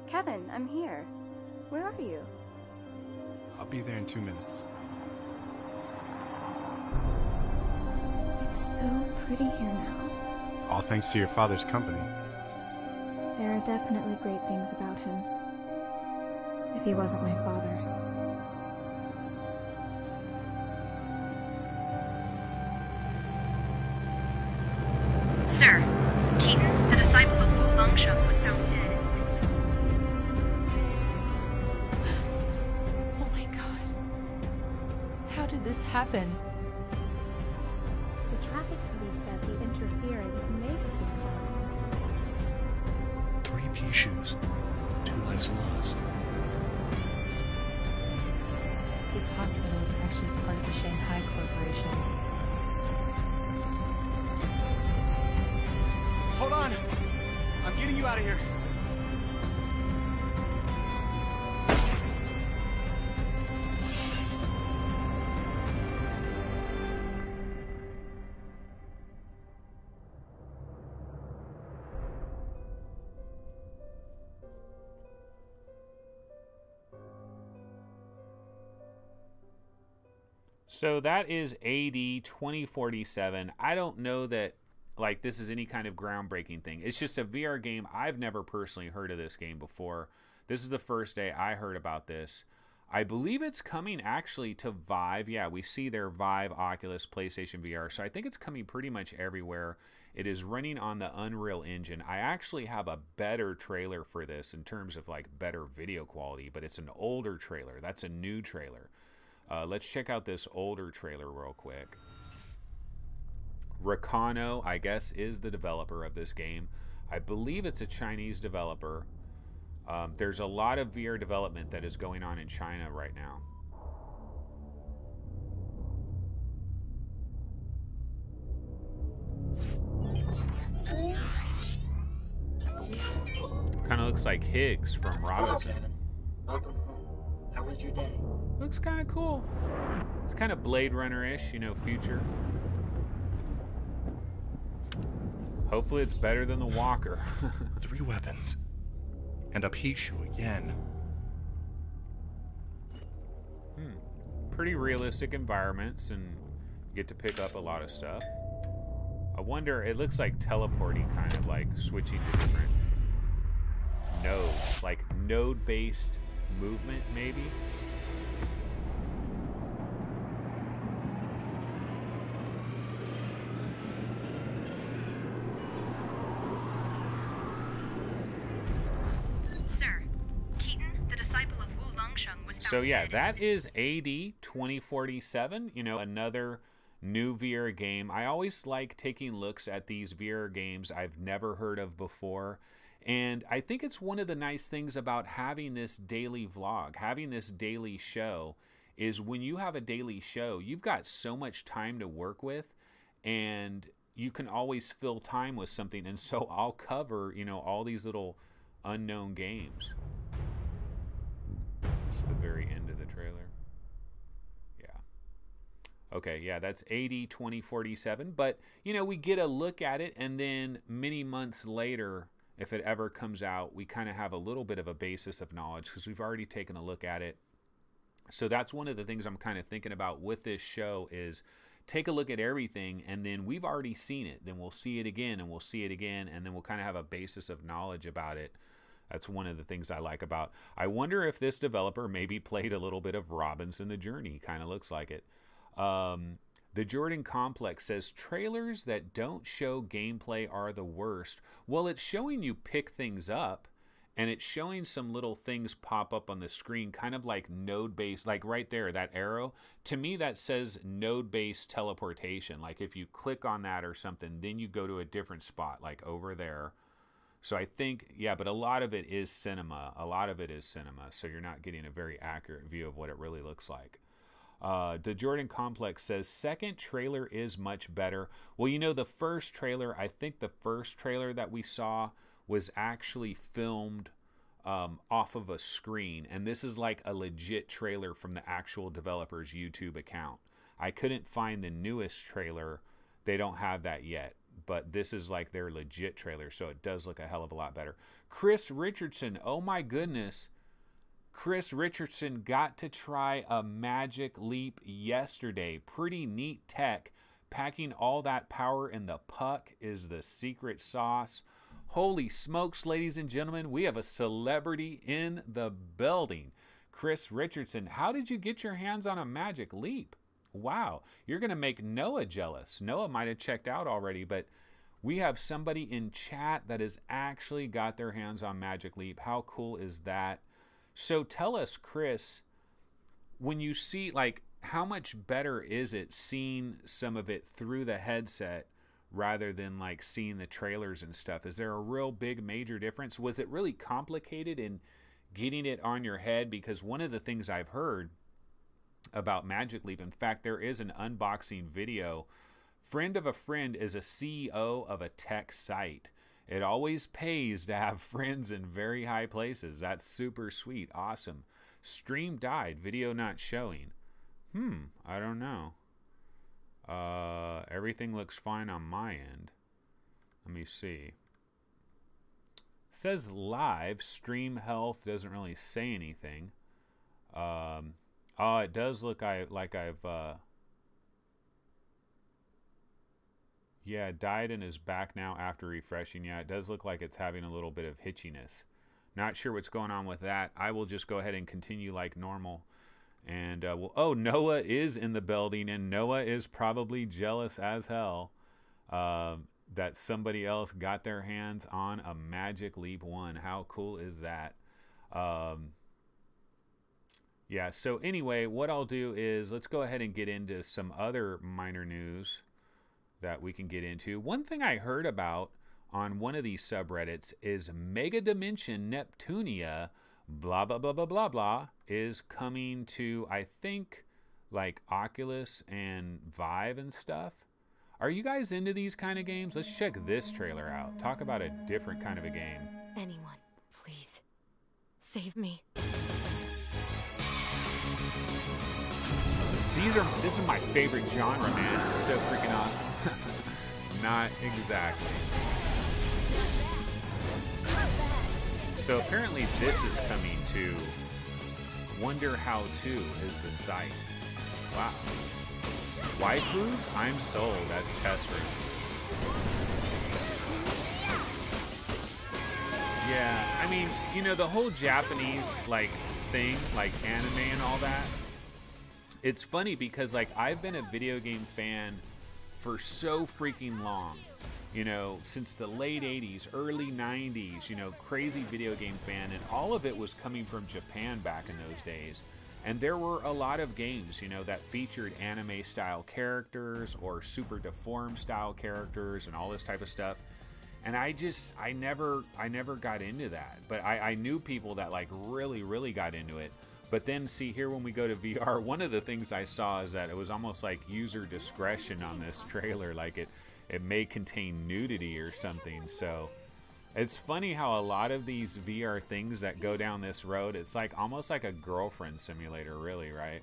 E: Kevin, I'm here. Where are you?
F: I'll be there in 2 minutes.
E: It's so pretty here now.
F: All thanks to your father's company.
E: There are definitely great things about him. If he wasn't my father.
G: Sir, Keaton, the disciple of Wu Longsheng, was found dead in his system.
H: Oh my god. How did this happen?
E: The traffic police said the interference may have been caused.
I: 3 pea shoes, 2 lives lost.
H: This hospital is actually part of the Shanghai Corporation.
J: Hold on! I'm getting you out of here.
A: So that is AD 2047. I don't know that like this is any kind of groundbreaking thing. It's just a VR game. I've never personally heard of this game before. This is the first day I heard about this. I believe it's coming actually to Vive. Yeah, we see their Vive, Oculus, PlayStation VR. So I think it's coming pretty much everywhere. It is running on the Unreal Engine. I actually have a better trailer for this in terms of like better video quality, but it's an older trailer. That's a new trailer. Let's check out this older trailer real quick. Rakano, I guess, is the developer of this game. I believe it's a Chinese developer. There's a lot of VR development that is going on in China right now. Kind of looks like Higgs from Robinson.
I: Welcome home. How was your day?
A: Looks kind of cool. It's kind of Blade Runner-ish, you know, future. Hopefully it's better than the Walker.
F: 3 weapons. And a pea shoe again.
A: Pretty realistic environments, and you get to pick up a lot of stuff. I wonder, it looks like teleporting, kind of like switching to different nodes, like node-based movement, maybe.
G: Sir, Keaton, the disciple of Wu Longsheng, was found
A: So yeah,
G: dead in
A: that
G: his
A: is AD 2047, you know, another new VR game. I always like taking looks at these VR games I've never heard of before. And I think it's one of the nice things about having this daily vlog, having this daily show, is when you have a daily show, you've got so much time to work with, and you can always fill time with something. And so I'll cover, you know, all these little unknown games. It's the very end of the trailer. Yeah. Okay, yeah, that's AD 2047. But, you know, we get a look at it, and then many months later, if it ever comes out, we kind of have a little bit of a basis of knowledge because we've already taken a look at it. So that's one of the things I'm kind of thinking about with this show is take a look at everything, and then we've already seen it. Then we'll see it again, and we'll see it again, and then we'll kind of have a basis of knowledge about it. That's one of the things I like about. I wonder if this developer maybe played a little bit of Robinson the Journey. Kind of looks like it. The Jordan Complex says trailers that don't show gameplay are the worst. Well, it's showing you pick things up, and it's showing some little things pop up on the screen, kind of like node-based, like right there, that arrow. To me, that says node-based teleportation. Like if you click on that or something, then you go to a different spot, like over there. So I think, yeah, but a lot of it is cinema. A lot of it is cinema, so you're not getting a very accurate view of what it really looks like. The Jordan Complex says, second trailer is much better. Well, you know, the first trailer, I think the first trailer that we saw was actually filmed off of a screen. And this is like a legit trailer from the actual developer's YouTube account. I couldn't find the newest trailer. They don't have that yet. But this is like their legit trailer, so it does look a hell of a lot better. Chris Richardson, oh my goodness. Chris Richardson got to try a magic leap yesterday. Pretty neat tech. Packing all that power in the puck is the secret sauce. Holy smokes, ladies and gentlemen, we have a celebrity in the building. Chris Richardson, how did you get your hands on a magic leap? Wow, you're going to make Noah jealous. Noah might have checked out already, but we have somebody in chat that has actually got their hands on Magic Leap. How cool is that? So tell us, Chris, when you see, like, how much better is it seeing some of it through the headset rather than, like, seeing the trailers and stuff? Is there a real big major difference? Was it really complicated in getting it on your head? Because one of the things I've heard about Magic Leap, in fact, there is an unboxing video. Friend of a friend is a CEO of a tech site. It always pays to have friends in very high places. That's super sweet. Awesome. Stream died. Video not showing. I don't know. Everything looks fine on my end. Let me see. It says live. Stream health doesn't really say anything. Oh, it does look like I've... Yeah, died and is back now after refreshing. Yeah, it does look like it's having a little bit of hitchiness. Not sure what's going on with that. I will just go ahead and continue like normal. And, oh, Noah is in the building, and Noah is probably jealous as hell that somebody else got their hands on a Magic Leap 1. How cool is that? Yeah, so anyway, what I'll do is let's go ahead and get into some other minor news that we can get into. One thing I heard about on one of these subreddits is Mega Dimension Neptunia, blah, blah, blah, blah, blah, blah, is coming to, I think, like Oculus and Vive and stuff. Are you guys into these kind of games? Let's check this trailer out. Talk about a different kind of a game.
K: Anyone, please, save me.
A: This is my favorite genre, man. It's so freaking awesome. Not exactly. So apparently this is coming to Wonder How To is the site. Wow. Waifus? I'm sold. That's test room. Yeah, I mean, you know, the whole Japanese, like, thing, like anime and all that, it's funny because, like, I've been a video game fan for so freaking long, you know, since the late 80s, early 90s, you know, crazy video game fan, and all of it was coming from Japan back in those days. And there were a lot of games, you know, that featured anime style characters or super deformed style characters and all this type of stuff. And I never got into that, but I knew people that, like, really got into it. But then, see, here when we go to VR, one of the things I saw is that it was almost like user discretion on this trailer. Like it may contain nudity or something. So it's funny how a lot of these VR things that go down this road, it's like almost like a girlfriend simulator, really, right?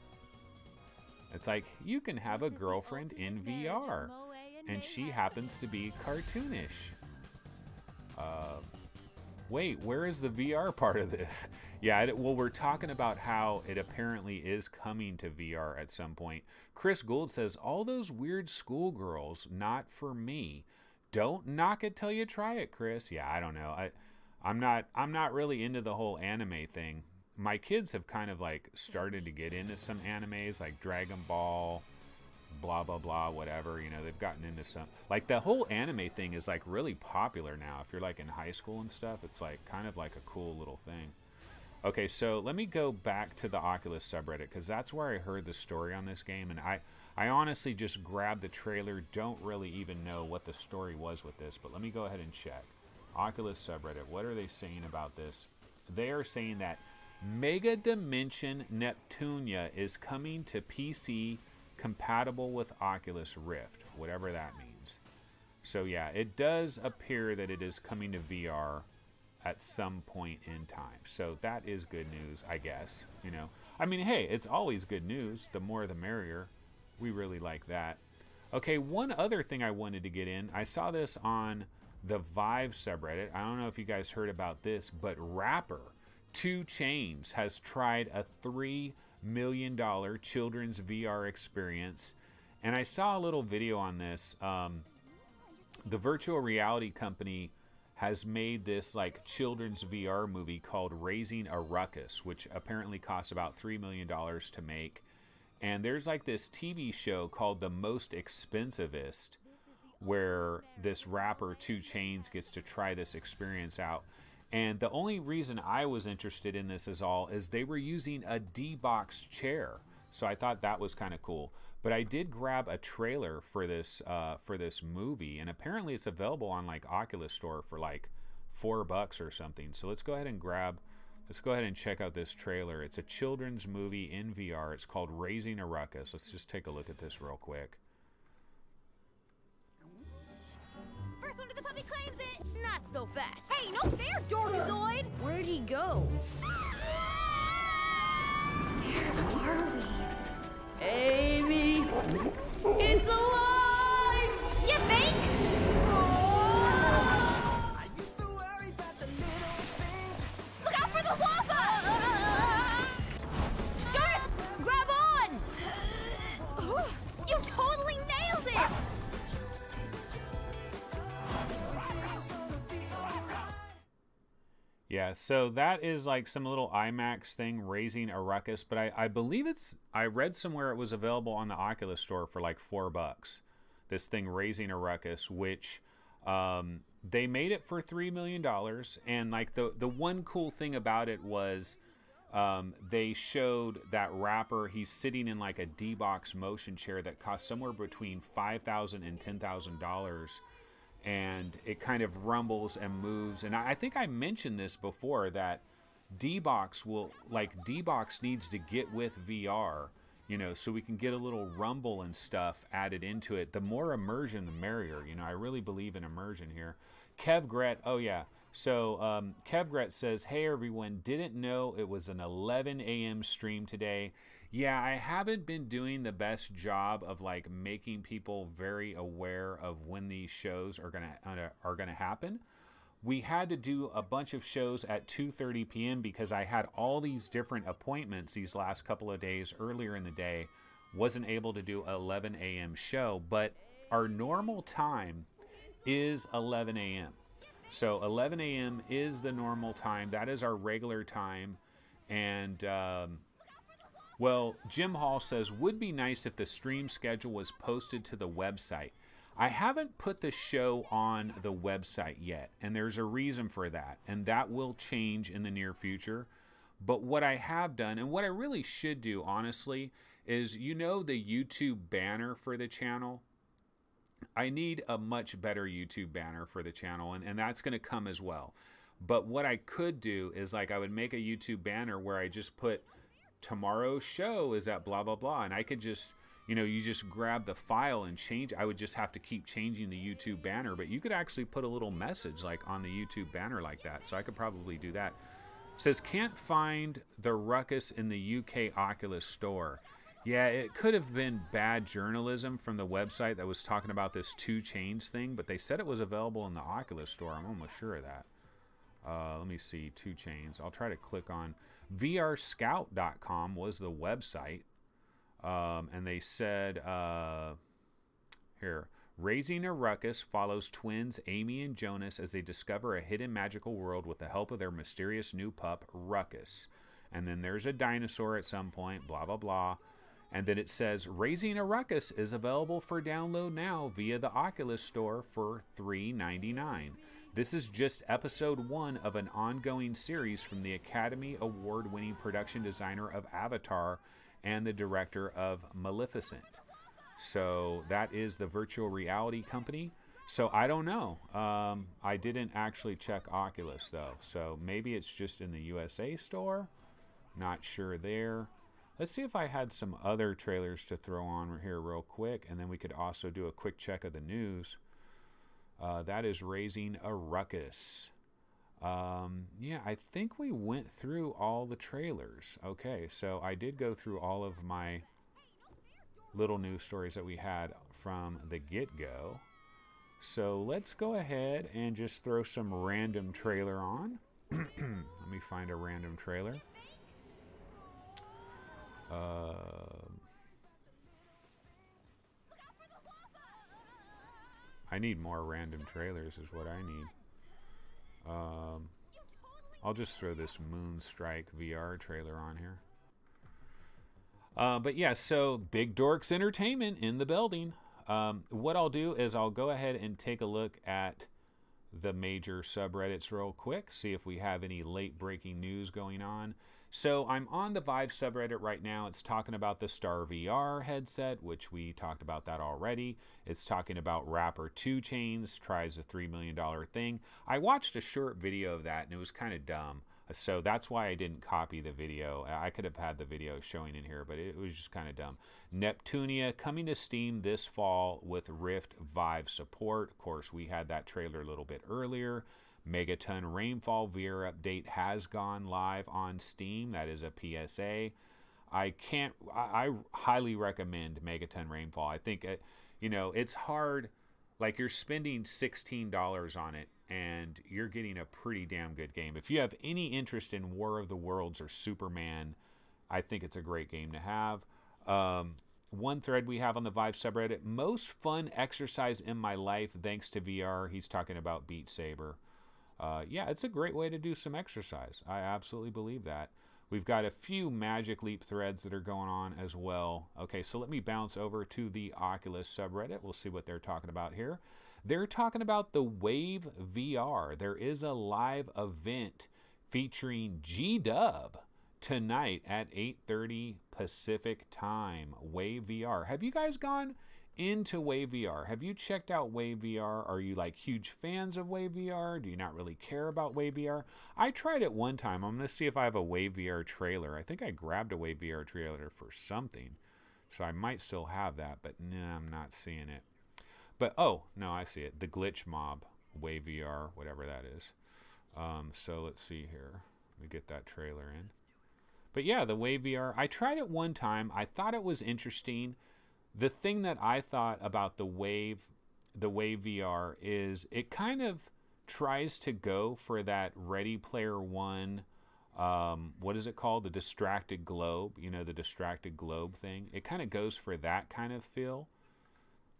A: It's like you can have a girlfriend in VR, and she happens to be cartoonish. Wait, where is the VR part of this? Yeah, well, we're talking about how it apparently is coming to VR at some point. Chris Gould says, all those weird schoolgirls, not for me. Don't knock it till you try it, Chris. Yeah, I don't know. I'm not really into the whole anime thing. My kids have kind of like started to get into some animes like Dragon Ball, blah blah blah, whatever. You know, they've gotten into some, like the whole anime thing is like really popular now. If you're like in high school and stuff, it's like kind of like a cool little thing. Okay, so let me go back to the Oculus subreddit because that's where I heard the story on this game, and I honestly just grabbed the trailer. Don't really even know what the story was with this, but let me go ahead and check. Oculus subreddit, what are they saying about this? They are saying that Mega Dimension Neptunia is coming to PC compatible with Oculus Rift, whatever that means. So yeah, it does appear that it is coming to VR at some point in time. So that is good news, I guess. You know, I mean, hey, it's always good news. The more the merrier. We really like that. Okay, one other thing I wanted to get in. I saw this on the Vive subreddit. I don't know if you guys heard about this, but rapper 2 Chainz has tried a $3 million children's VR experience. And I saw a little video on this. The virtual reality company has made this like children's VR movie called Raising a Ruckus, which apparently costs about $3 million to make. And there's like this TV show called The Most Expensivest, where this rapper 2 Chainz gets to try this experience out. And the only reason I was interested in this is they were using a D-Box chair. So I thought that was kind of cool. But I did grab a trailer for this movie, and apparently it's available on like Oculus Store for like $4 or something. So let's go ahead and check out this trailer. It's a children's movie in VR. It's called Raising a Ruckus. Let's just take a look at this real quick.
L: First one to the puppy claims it. Not so fast. Hey, no fair, Dorkazoid. Where'd he go? Where are we? Amy, it's alive! You think? Oh! I used to worry about the little things. Look out for the lava! Jonas, grab on! You totally nailed it!
A: Yeah, so that is like some little IMAX thing, Raising a Ruckus, but I believe I read somewhere it was available on the Oculus Store for like $4. This thing, Raising a Ruckus, which they made it for $3 million. And like the one cool thing about it was they showed that rapper, he's sitting in like a D-Box motion chair that costs somewhere between $5,000 and $10,000. And it kind of rumbles and moves. And I think I mentioned this before, that D-Box needs to get with VR, you know, so we can get a little rumble and stuff added into it. The more immersion, the merrier. You know, I really believe in immersion here. Kevgret, oh yeah. So Kevgret says, hey everyone, didn't know it was an 11 a.m. stream today. Yeah, I haven't been doing the best job of like making people very aware of when these shows are gonna happen. We had to do a bunch of shows at 2:30 p.m. because I had all these different appointments these last couple of days earlier in the day. Wasn't able to do an 11 a.m. show, but our normal time is 11 a.m. So 11 a.m. is the normal time. That is our regular time. And well, Jim Hall says, would be nice if the stream schedule was posted to the website. I haven't put the show on the website yet, and there's a reason for that, and that will change in the near future. But what I have done, and what I really should do, honestly, is, you know, the YouTube banner for the channel? I need a much better YouTube banner for the channel, and that's going to come as well. But what I could do is, like, I would make a YouTube banner where I just put tomorrow's show is at blah blah blah, and I could just, you know, you just grab the file and change. I would just have to keep changing the YouTube banner, but you could actually put a little message like on the YouTube banner like that. So I could probably do that. It says, can't find the Ruckus in the UK Oculus Store. Yeah, it could have been bad journalism from the website that was talking about this 2 Chainz thing, but they said it was available in the Oculus Store. I'm almost sure of that. Let me see, 2 Chainz. I'll try to click on VRScout.com was the website. And they said, here, Raising a Ruckus follows twins Amy and Jonas as they discover a hidden magical world with the help of their mysterious new pup, Ruckus. And then there's a dinosaur at some point, blah, blah, blah. And then it says, Raising a Ruckus is available for download now via the Oculus Store for $3.99. This is just episode 1 of an ongoing series from the Academy Award-winning production designer of Avatar and the director of Maleficent. So that is the virtual reality company. So I don't know. I didn't actually check Oculus, though. So maybe it's just in the USA store. Not sure there. Let's see if I had some other trailers to throw on here real quick, and then we could also do a quick check of the news. That is Raising a Ruckus. Yeah, I think we went through all the trailers. Okay, so I did go through all of my little news stories that we had from the get-go. So let's go ahead and just throw some random trailer on. Let me find a random trailer. I need more random trailers is what I need. I'll just throw this Moonstrike VR trailer on here. But yeah, so Big Dorks Entertainment in the building. What I'll do is I'll go ahead and take a look at the major subreddits real quick, see if we have any late breaking news going on. So I'm on the Vive subreddit right now. It's talking about the Star VR headset, which we talked about that already. It's talking about rapper 2 Chainz tries a $3 million thing. I watched a short video of that and it was kind of dumb. So that's why I didn't copy the video. I could have had the video showing in here, but it was just kind of dumb. Neptunia coming to Steam this fall with Rift Vive support. Of course, we had that trailer a little bit earlier. Megaton Rainfall VR update has gone live on Steam. That is a PSA. I highly recommend Megaton Rainfall. I think, it's hard. Like, you're spending $16 on it, and you're getting a pretty damn good game. If you have any interest in War of the Worlds or Superman, I think it's a great game to have. One thread we have on the Vive subreddit, most fun exercise in my life thanks to VR. He's talking about Beat Saber. Yeah, it's a great way to do some exercise. I absolutely believe that. We've got a few Magic Leap threads that are going on as well. Okay, so let me bounce over to the Oculus subreddit. We'll see what they're talking about here. They're talking about the Wave VR. There is a live event featuring G-Dub tonight at 8:30 Pacific time. Wave VR. Have you guys gone into Wave VR? Have you checked out Wave VR? Are you like huge fans of Wave VR? Do you not really care about Wave VR? I tried it one time. I'm going to see if I have a Wave VR trailer. I think I grabbed a Wave VR trailer for something, so I might still have that, but no, I'm not seeing it. But oh no, I see it. The Glitch Mob Wave VR, whatever that is. So let's see here. Let me get that trailer in. But yeah, the Wave VR. I tried it one time. I thought it was interesting. The thing that I thought about the Wave VR is it kind of tries to go for that Ready Player One, what is it called? The distracted globe, the distracted globe thing. It kind of goes for that kind of feel.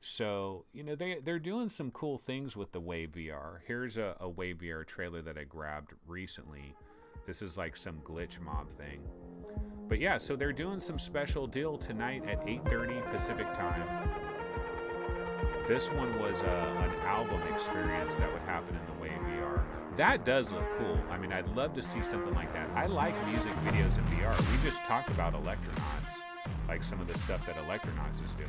A: So, they're doing some cool things with the Wave VR. Here's a Wave VR trailer that I grabbed recently. This is like some Glitch Mob thing. But yeah, so they're doing some special deal tonight at 8:30 Pacific time. This one was an album experience that would happen in the Wave VR. That does look cool. I mean, I'd love to see something like that. I like music videos in VR. We just talked about Electronauts, like some of the stuff that Electronauts is doing.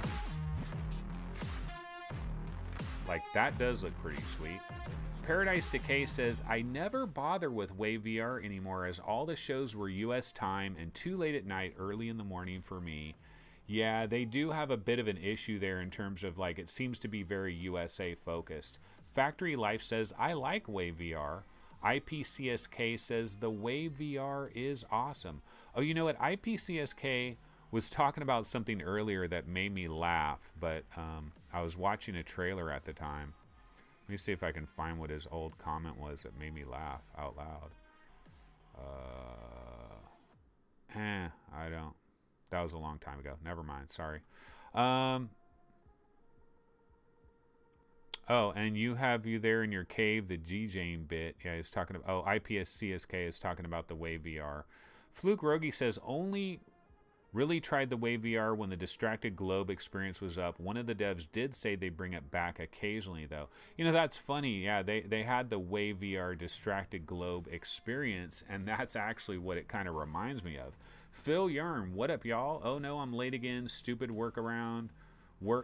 A: Like, that does look pretty sweet. Paradise Decay says, I never bother with Wave VR anymore as all the shows were US time and too late at night, early in the morning for me. Yeah, they do have a bit of an issue there in terms of, like, it seems to be very USA focused. Factory Life says, I like Wave VR. IPCSK says, the Wave VR is awesome. Oh, you know what? IPCSK was talking about something earlier that made me laugh, but I was watching a trailer at the time. Let me see if I can find what his old comment was that made me laugh out loud. I don't. That was a long time ago. Never mind. Sorry. Oh, and you there in your cave, the G-Jane bit. Yeah, he's talking about... Oh, IPSCSK is talking about the Wave VR. Fluke Rogi says, only really tried the Wave VR when the Distracted Globe experience was up. One of the devs did say they bring it back occasionally, though. You know, that's funny. Yeah, they had the Wave VR Distracted Globe experience, and that's actually what it kind of reminds me of. Phil Yarn, what up, y'all? Oh, no, I'm late again. Stupid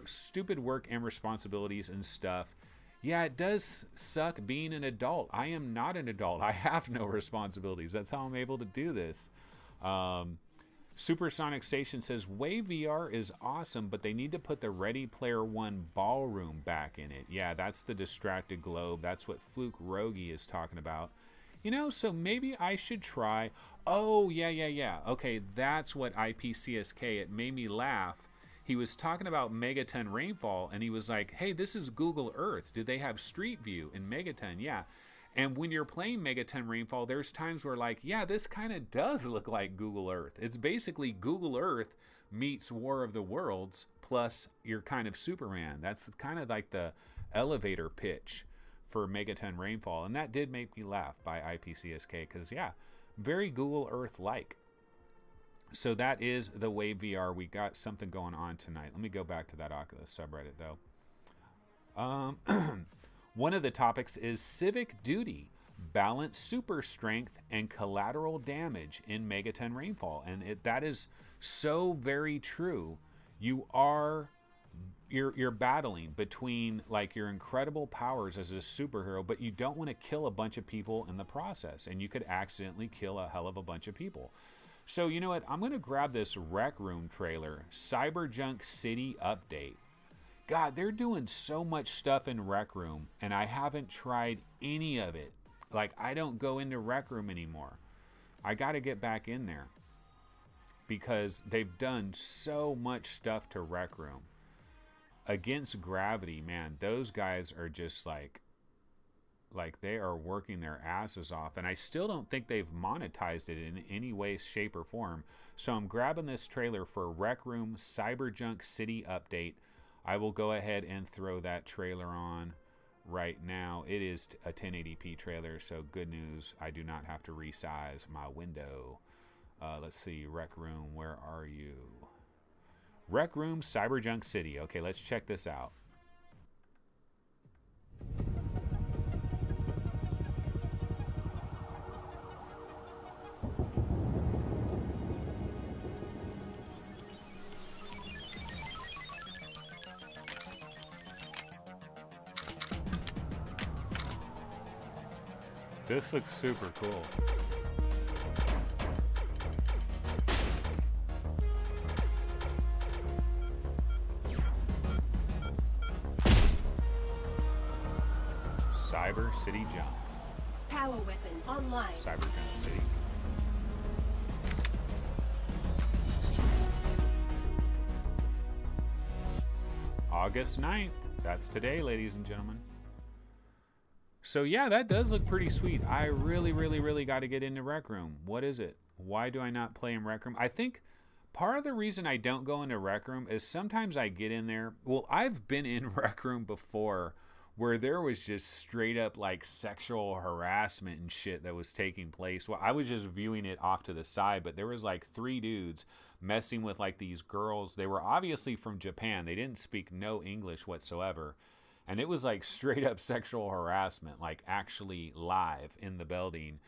A: stupid work and responsibilities and stuff. Yeah, it does suck being an adult. I am not an adult. I have no responsibilities. That's how I'm able to do this. Supersonic Station says, Wave VR is awesome, but they need to put the Ready Player One ballroom back in it. Yeah, that's the Distracted Globe. That's what Fluke Rogi is talking about. You know, so maybe I should try. Oh, yeah. Okay, that's what IPCSK. It made me laugh. He was talking about Megaton Rainfall, and he was like, hey, this is Google Earth. Do they have Street View in Megaton? Yeah. And when you're playing Megaton Rainfall, there's times where, like, yeah, this kind of does look like Google Earth. It's basically Google Earth meets War of the Worlds plus you're kind of Superman. That's kind of like the elevator pitch for Megaton Rainfall. And that did make me laugh by IPCSK because, yeah, very Google Earth-like. So that is the Wave VR. We got something going on tonight. Let me go back to that Oculus subreddit, though. One of the topics is civic duty, balance super strength, and collateral damage in Megaton Rainfall. And that is so very true. You're battling between like your incredible powers as a superhero, but you don't want to kill a bunch of people in the process. And you could accidentally kill a hell of a bunch of people. So, you know what? I'm going to grab this Rec Room trailer, Cyberjunk City Update. God, they're doing so much stuff in Rec Room, and I haven't tried any of it. Like, I don't go into Rec Room anymore. I got to get back in there because they've done so much stuff to Rec Room. Against Gravity, man, those guys are just like they are working their asses off, and I still don't think they've monetized it in any way, shape, or form. So I'm grabbing this trailer for Rec Room Cyberjunk City Update. I will go ahead and throw that trailer on right now. It is a 1080p trailer, so good news. I do not have to resize my window. Let's see, Rec Room, where are you? Rec Room Cyberjunk City. Okay, let's check this out. This looks super cool. Cyber City Jump.
M: Power weapon online.
A: Cyber Jump City. August 9th. That's today, ladies and gentlemen. So yeah, that does look pretty sweet. I really got to get into Rec Room. What is it? Why do I not play in Rec Room? I think part of the reason I don't go into Rec Room is sometimes I get in there. Well, I've been in Rec Room before where there was just straight up like sexual harassment and shit that was taking place. Well, I was just viewing it off to the side, but there was like 3 dudes messing with like these girls. They were obviously from Japan. They didn't speak no English whatsoever. And it was like straight up sexual harassment, like actually live in the building.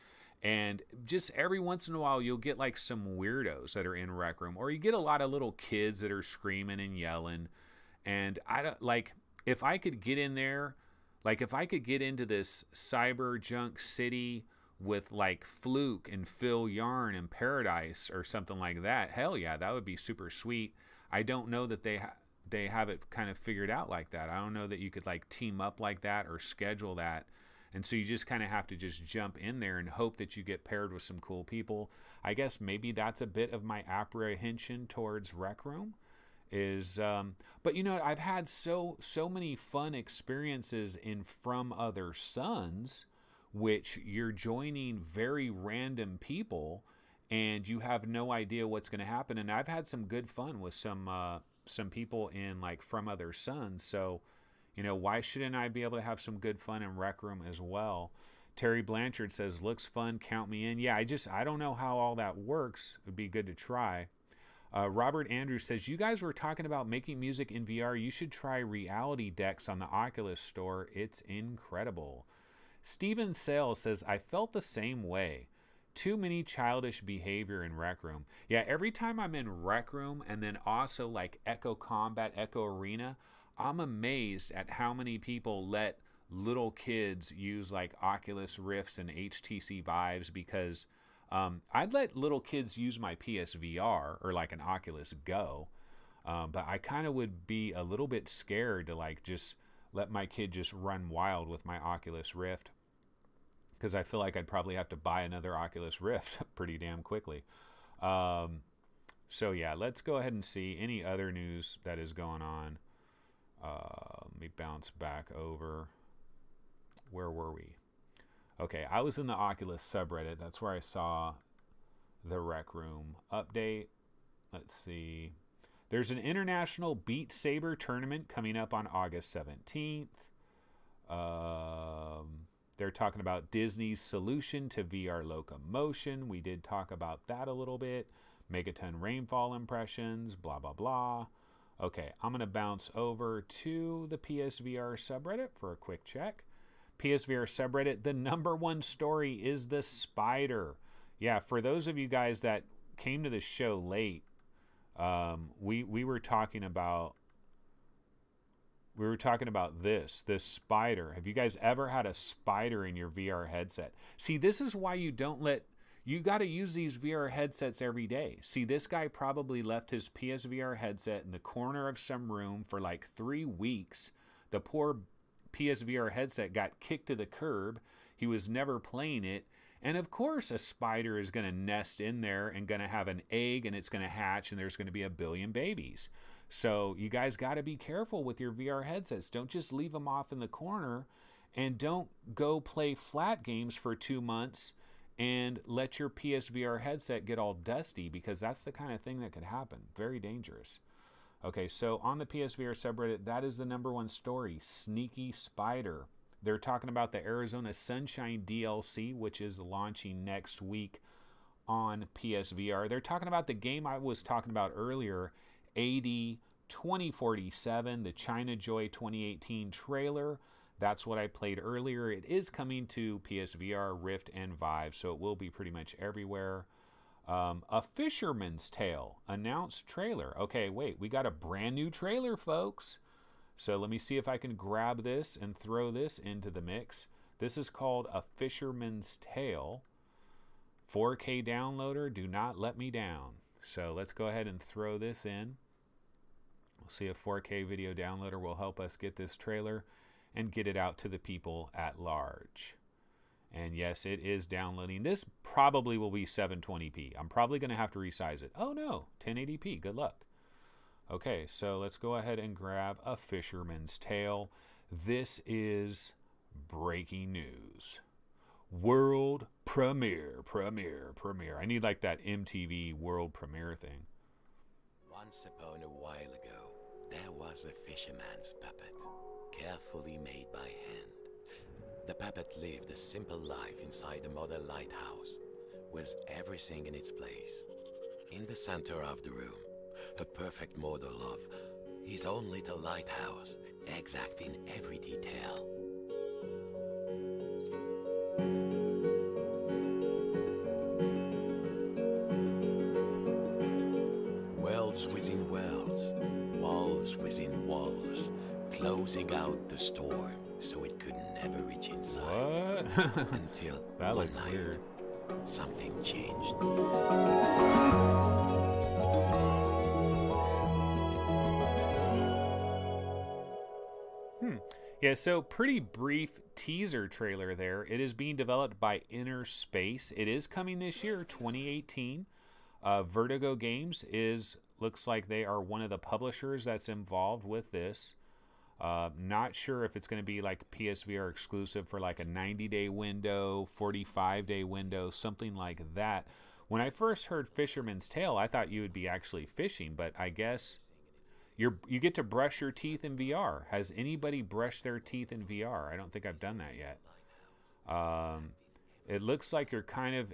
A: And just every once in a while, you'll get like some weirdos that are in Rec Room, or you get a lot of little kids that are screaming and yelling. And I don't like, if I could get in there, like if I could get into this Cyberjunk City with like Fluke and Phil Yarn and Paradise or something like that, hell yeah, that would be super sweet. I don't know that they have it kind of figured out like that. I don't know that you could like team up like that or schedule that. And so you just kind of have to just jump in there and hope that you get paired with some cool people. I guess maybe that's a bit of my apprehension towards Rec Room, is but you know, I've had so many fun experiences in From Other Suns, which you're joining very random people and you have no idea what's going to happen. And I've had some good fun with some people in like From Other Suns. So, you know, why shouldn't I be able to have some good fun in Rec Room as well? Terry Blanchard says, looks fun, count me in. Yeah, I don't know how all that works. It would be good to try. Robert Andrews says, you guys were talking about making music in VR. You should try reality decks on the Oculus Store. It's incredible. Steven Sales says, I felt the same way. Too many childish behavior in Rec Room. Yeah, every time I'm in Rec Room and then also like Echo Combat, Echo Arena, I'm amazed at how many people let little kids use like Oculus Rifts and HTC Vives, because I'd let little kids use my PSVR or like an Oculus Go, but I kind of would be a little bit scared to like just let my kid just run wild with my Oculus Rift, because I feel like I'd probably have to buy another Oculus Rift pretty damn quickly. So yeah, let's go ahead and see any other news that is going on. Let me bounce back over. Where were we? Okay, I was in the Oculus subreddit. That's where I saw the Rec Room update. Let's see. There's an international Beat Saber tournament coming up on August 17th. They're talking about Disney's solution to VR Locomotion. We did talk about that a little bit. Megaton Rainfall impressions, blah, blah, blah. Okay, I'm going to bounce over to the PSVR subreddit for a quick check. PSVR subreddit, the #1 story is the spider. Yeah, for those of you guys that came to the show late, we were talking about this spider. Have you guys ever had a spider in your VR headset? See, this is why you got to use these VR headsets every day. See, this guy probably left his PSVR headset in the corner of some room for like 3 weeks. The poor PSVR headset got kicked to the curb. He was never playing it. And of course, a spider is going to nest in there and going to have an egg, and it's going to hatch, and there's going to be a billion babies. So you guys got to be careful with your VR headsets. Don't just leave them off in the corner, and don't go play flat games for 2 months and let your PSVR headset get all dusty, because that's the kind of thing that could happen. Very dangerous. Okay, so on the PSVR subreddit, that is the #1 story, Sneaky Spider. They're talking about the Arizona Sunshine DLC, which is launching next week on PSVR. They're talking about the game I was talking about earlier, AD 2047, the China Joy 2018 trailer. That's what I played earlier. It is coming to PSVR, Rift, and Vive, so it will be pretty much everywhere. A Fisherman's Tale announced trailer. Okay, wait, we got a brand new trailer, folks. So let me see if I can grab this and throw this into the mix. This is called A Fisherman's Tale. 4K downloader, do not let me down. So let's go ahead and throw this in. We'll see if 4K video downloader will help us get this trailer and get it out to the people at large. And yes, it is downloading. This probably will be 720p. I'm probably going to have to resize it. Oh no, 1080p. Good luck. Okay, so let's go ahead and grab A Fisherman's Tale. This is breaking news. World premiere. I need like that MTV world premiere thing.
N: Once upon a while ago, there was a fisherman's puppet, carefully made by hand. The puppet lived a simple life inside a model lighthouse, with everything in its place. In the center of the room, a perfect model of his own little lighthouse, exact in every detail. Worlds within worlds, walls within walls, closing out the storm so it could never reach inside.
A: What?
N: Until
A: that
N: one
A: looks
N: night,
A: weird.
N: Something changed.
A: Yeah, so pretty brief teaser trailer there. It is being developed by Inner Space. It is coming this year, 2018. Vertigo Games is Looks like they are one of the publishers that's involved with this. Not sure if it's going to be like PSVR exclusive for like a 90-day window, 45-day window, something like that. When I first heard Fisherman's Tale, I thought you would be actually fishing, but I guess you get to brush your teeth in VR. Has anybody brushed their teeth in VR? I don't think I've done that yet. It looks like you're kind of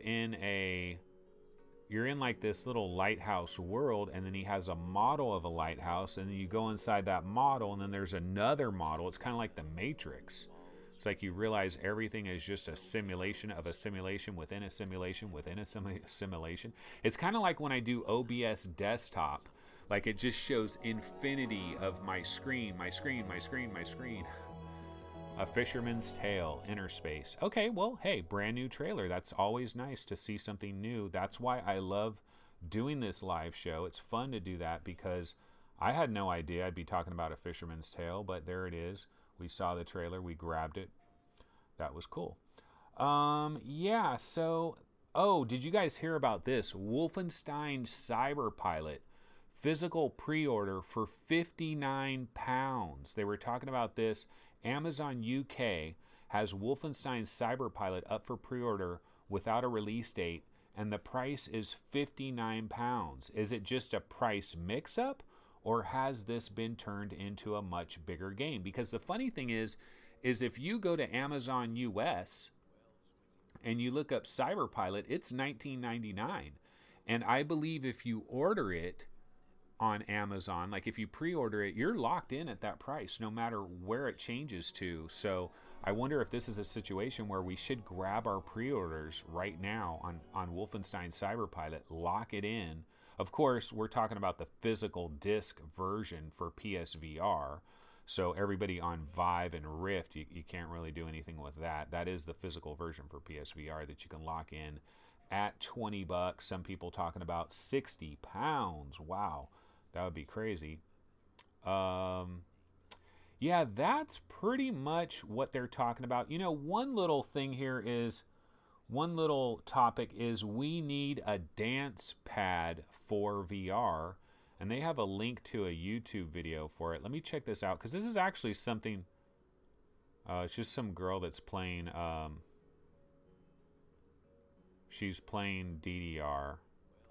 A: you're in like this little lighthouse world, and then he has a model of a lighthouse, and then you go inside that model, and then there's another model. It's kind of like the Matrix. It's like you realize everything is just a simulation of a simulation within a simulation within a simulation. It's kind of like when I do OBS desktop, like it just shows infinity of my screen, my screen, my screen, my screen. A Fisherman's Tale, Inner Space. Okay, well, hey, brand new trailer. That's always nice to see something new. That's why I love doing this live show. It's fun to do that because I had no idea I'd be talking about A Fisherman's Tale, but there it is. We saw the trailer. We grabbed it. That was cool. Yeah, so... Oh, did you guys hear about this? Wolfenstein Cyberpilot. Physical pre-order for £59. They were talking about this. Amazon UK has Wolfenstein Cyberpilot up for pre-order without a release date, and the price is £59. Is it just a price mix-up, or has this been turned into a much bigger game? Because the funny thing is if you go to Amazon US and you look up Cyberpilot, it's $19.99. And I believe if you order it on Amazon, like if you pre-order it, you're locked in at that price no matter where it changes to. So I wonder if this is a situation where we should grab our pre-orders right now on Wolfenstein Cyberpilot, lock it in. Of course, we're talking about the physical disc version for PSVR. So everybody on Vive and Rift, you can't really do anything with that. That is the physical version for PSVR that you can lock in at $20. Some people talking about £60. Wow. That would be crazy. Yeah, that's pretty much what they're talking about. You know, one little topic is we need a dance pad for VR. And they have a link to a YouTube video for it. Let me check this out, because this is actually something... it's just some girl that's playing... she's playing DDR.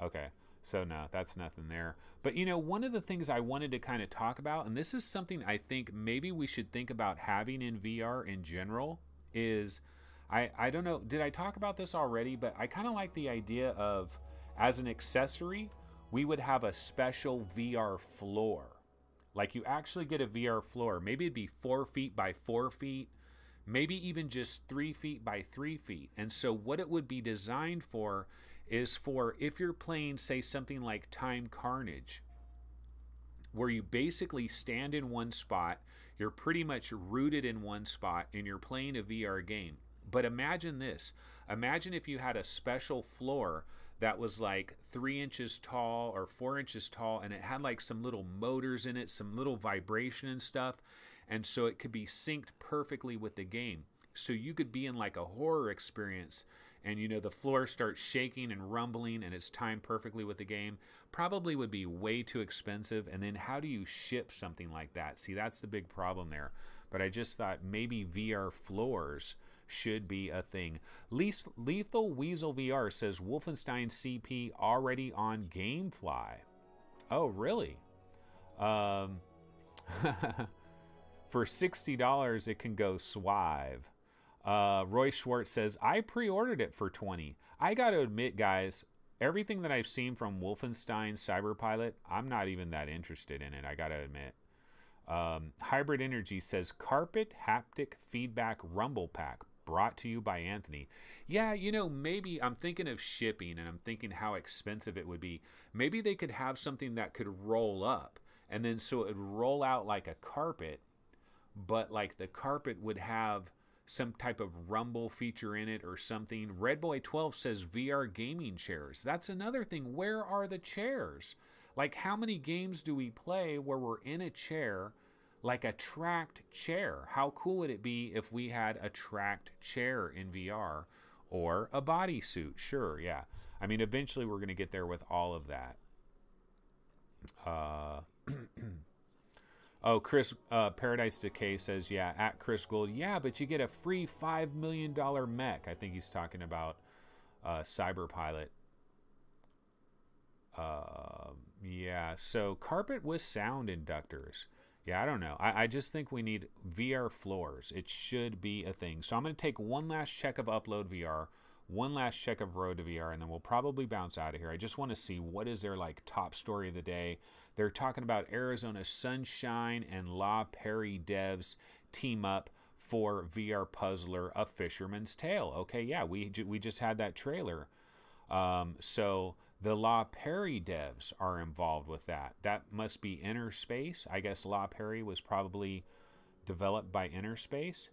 A: Okay. So no, that's nothing there. But you know, one of the things I wanted to kind of talk about, and this is something I think maybe we should think about having in VR in general, is I don't know, did I talk about this already? But I kind of like the idea of, as an accessory, we would have a special VR floor. Like you actually get a VR floor. Maybe it'd be 4 feet by 4 feet, maybe even just 3 feet by 3 feet. And so what it would be designed for is for if you're playing, say, something like Time Carnage, where you basically stand in one spot, you're pretty much rooted in one spot, and you're playing a VR game. But imagine this. Imagine if you had a special floor that was like 3 inches tall or 4 inches tall, and it had like some little motors in it, some little vibration and stuff, and so it could be synced perfectly with the game. So you could be in like a horror experience, and you know, the floor starts shaking and rumbling, and it's timed perfectly with the game. Probably would be way too expensive. And then how do you ship something like that? See, that's the big problem there. But I just thought maybe VR floors should be a thing. Lethal Weasel VR says Wolfenstein CP already on GameFly. Oh, really? For $60, it can go Swive. Roy Schwartz says, I pre-ordered it for $20. I got to admit, guys, everything that I've seen from Wolfenstein Cyberpilot, I'm not even that interested in it, I got to admit. Hybrid Energy says, Carpet Haptic Feedback Rumble Pack, brought to you by Anthony. Yeah, you know, maybe I'm thinking of shipping, and I'm thinking how expensive it would be. Maybe they could have something that could roll up, and then so it would roll out like a carpet, but like the carpet would have some type of rumble feature in it or something. Redboy12 says VR gaming chairs. That's another thing. Where are the chairs? Like, how many games do we play where we're in a chair, like a tracked chair? How cool would it be if we had a tracked chair in VR, or a bodysuit? Sure, yeah. I mean, eventually we're going to get there with all of that. Oh, Chris, Paradise Decay says, yeah, at Chris Gold, yeah, but you get a free $5 million mech. I think he's talking about Cyberpilot. Yeah, so carpet with sound inductors. Yeah, I don't know. I just think we need VR floors. It should be a thing. So I'm going to take one last check of Upload VR, one last check of Road to VR, and then we'll probably bounce out of here. I just want to see what is their like top story of the day. They're talking about Arizona Sunshine and La Perry devs team up for VR puzzler A Fisherman's Tale. Okay, yeah, we just had that trailer. So the La Perry devs are involved with that. That must be Inner Space. I guess La Perry was probably developed by Inner Space.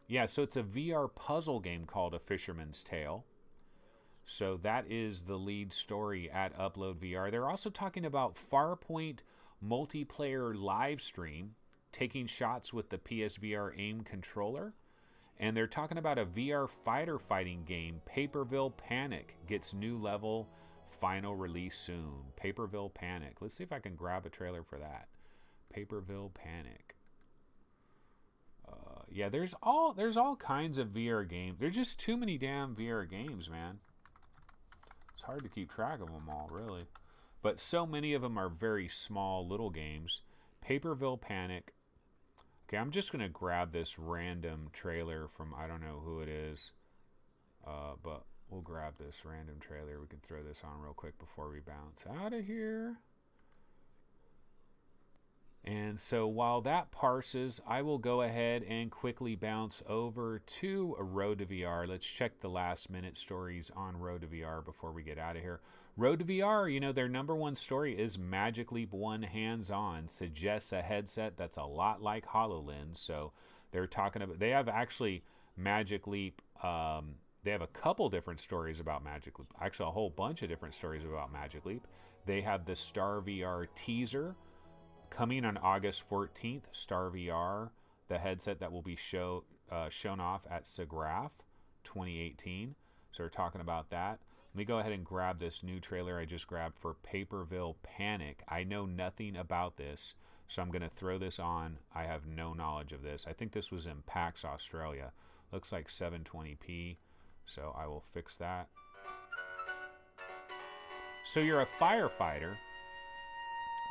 A: Yeah, so it's a VR puzzle game called A Fisherman's Tale. So that is the lead story at Upload VR. They're also talking about Farpoint multiplayer live stream, taking shots with the PSVR aim controller. And they're talking about a VR fighter fighting game, Paperville Panic, gets new level, final release soon. Paperville Panic. Let's see if I can grab a trailer for that. Paperville Panic. Yeah, there's all kinds of VR games. There's just too many damn VR games, man. It's hard to keep track of them all, really. But so many of them are very small little games. Paperville Panic. Okay, I'm just going to grab this random trailer from, I don't know who it is. But we'll grab this random trailer. We can throw this on real quick before we bounce out of here. And so while that parses, I will go ahead and quickly bounce over to Road to VR. Let's check the last minute stories on Road to VR before we get out of here. Road to VR, you know, their #1 story is Magic Leap 1 hands-on. Suggests a headset that's a lot like HoloLens. So they're talking about, they have actually Magic Leap, they have a couple different stories about Magic Leap. Actually, a whole bunch of different stories about Magic Leap. They have the Star VR teaser coming on August 14th, Star VR, the headset that will be shown off at SIGGRAPH 2018. So we're talking about that. Let me go ahead and grab this new trailer I just grabbed for Paperville Panic. I know nothing about this, so I'm going to throw this on. I have no knowledge of this. I think this was in PAX Australia. Looks like 720p, so I will fix that. So you're a firefighter,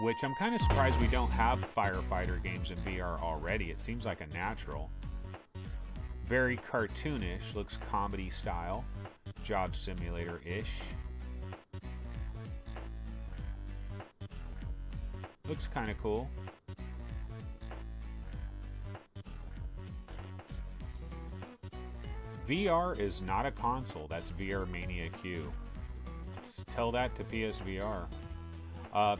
A: which I'm kind of surprised we don't have firefighter games in VR already. It seems like a natural. Very cartoonish, looks comedy style, job simulator-ish. Looks kind of cool. VR is not a console. That's VR Mania Q. Tell that to PSVR.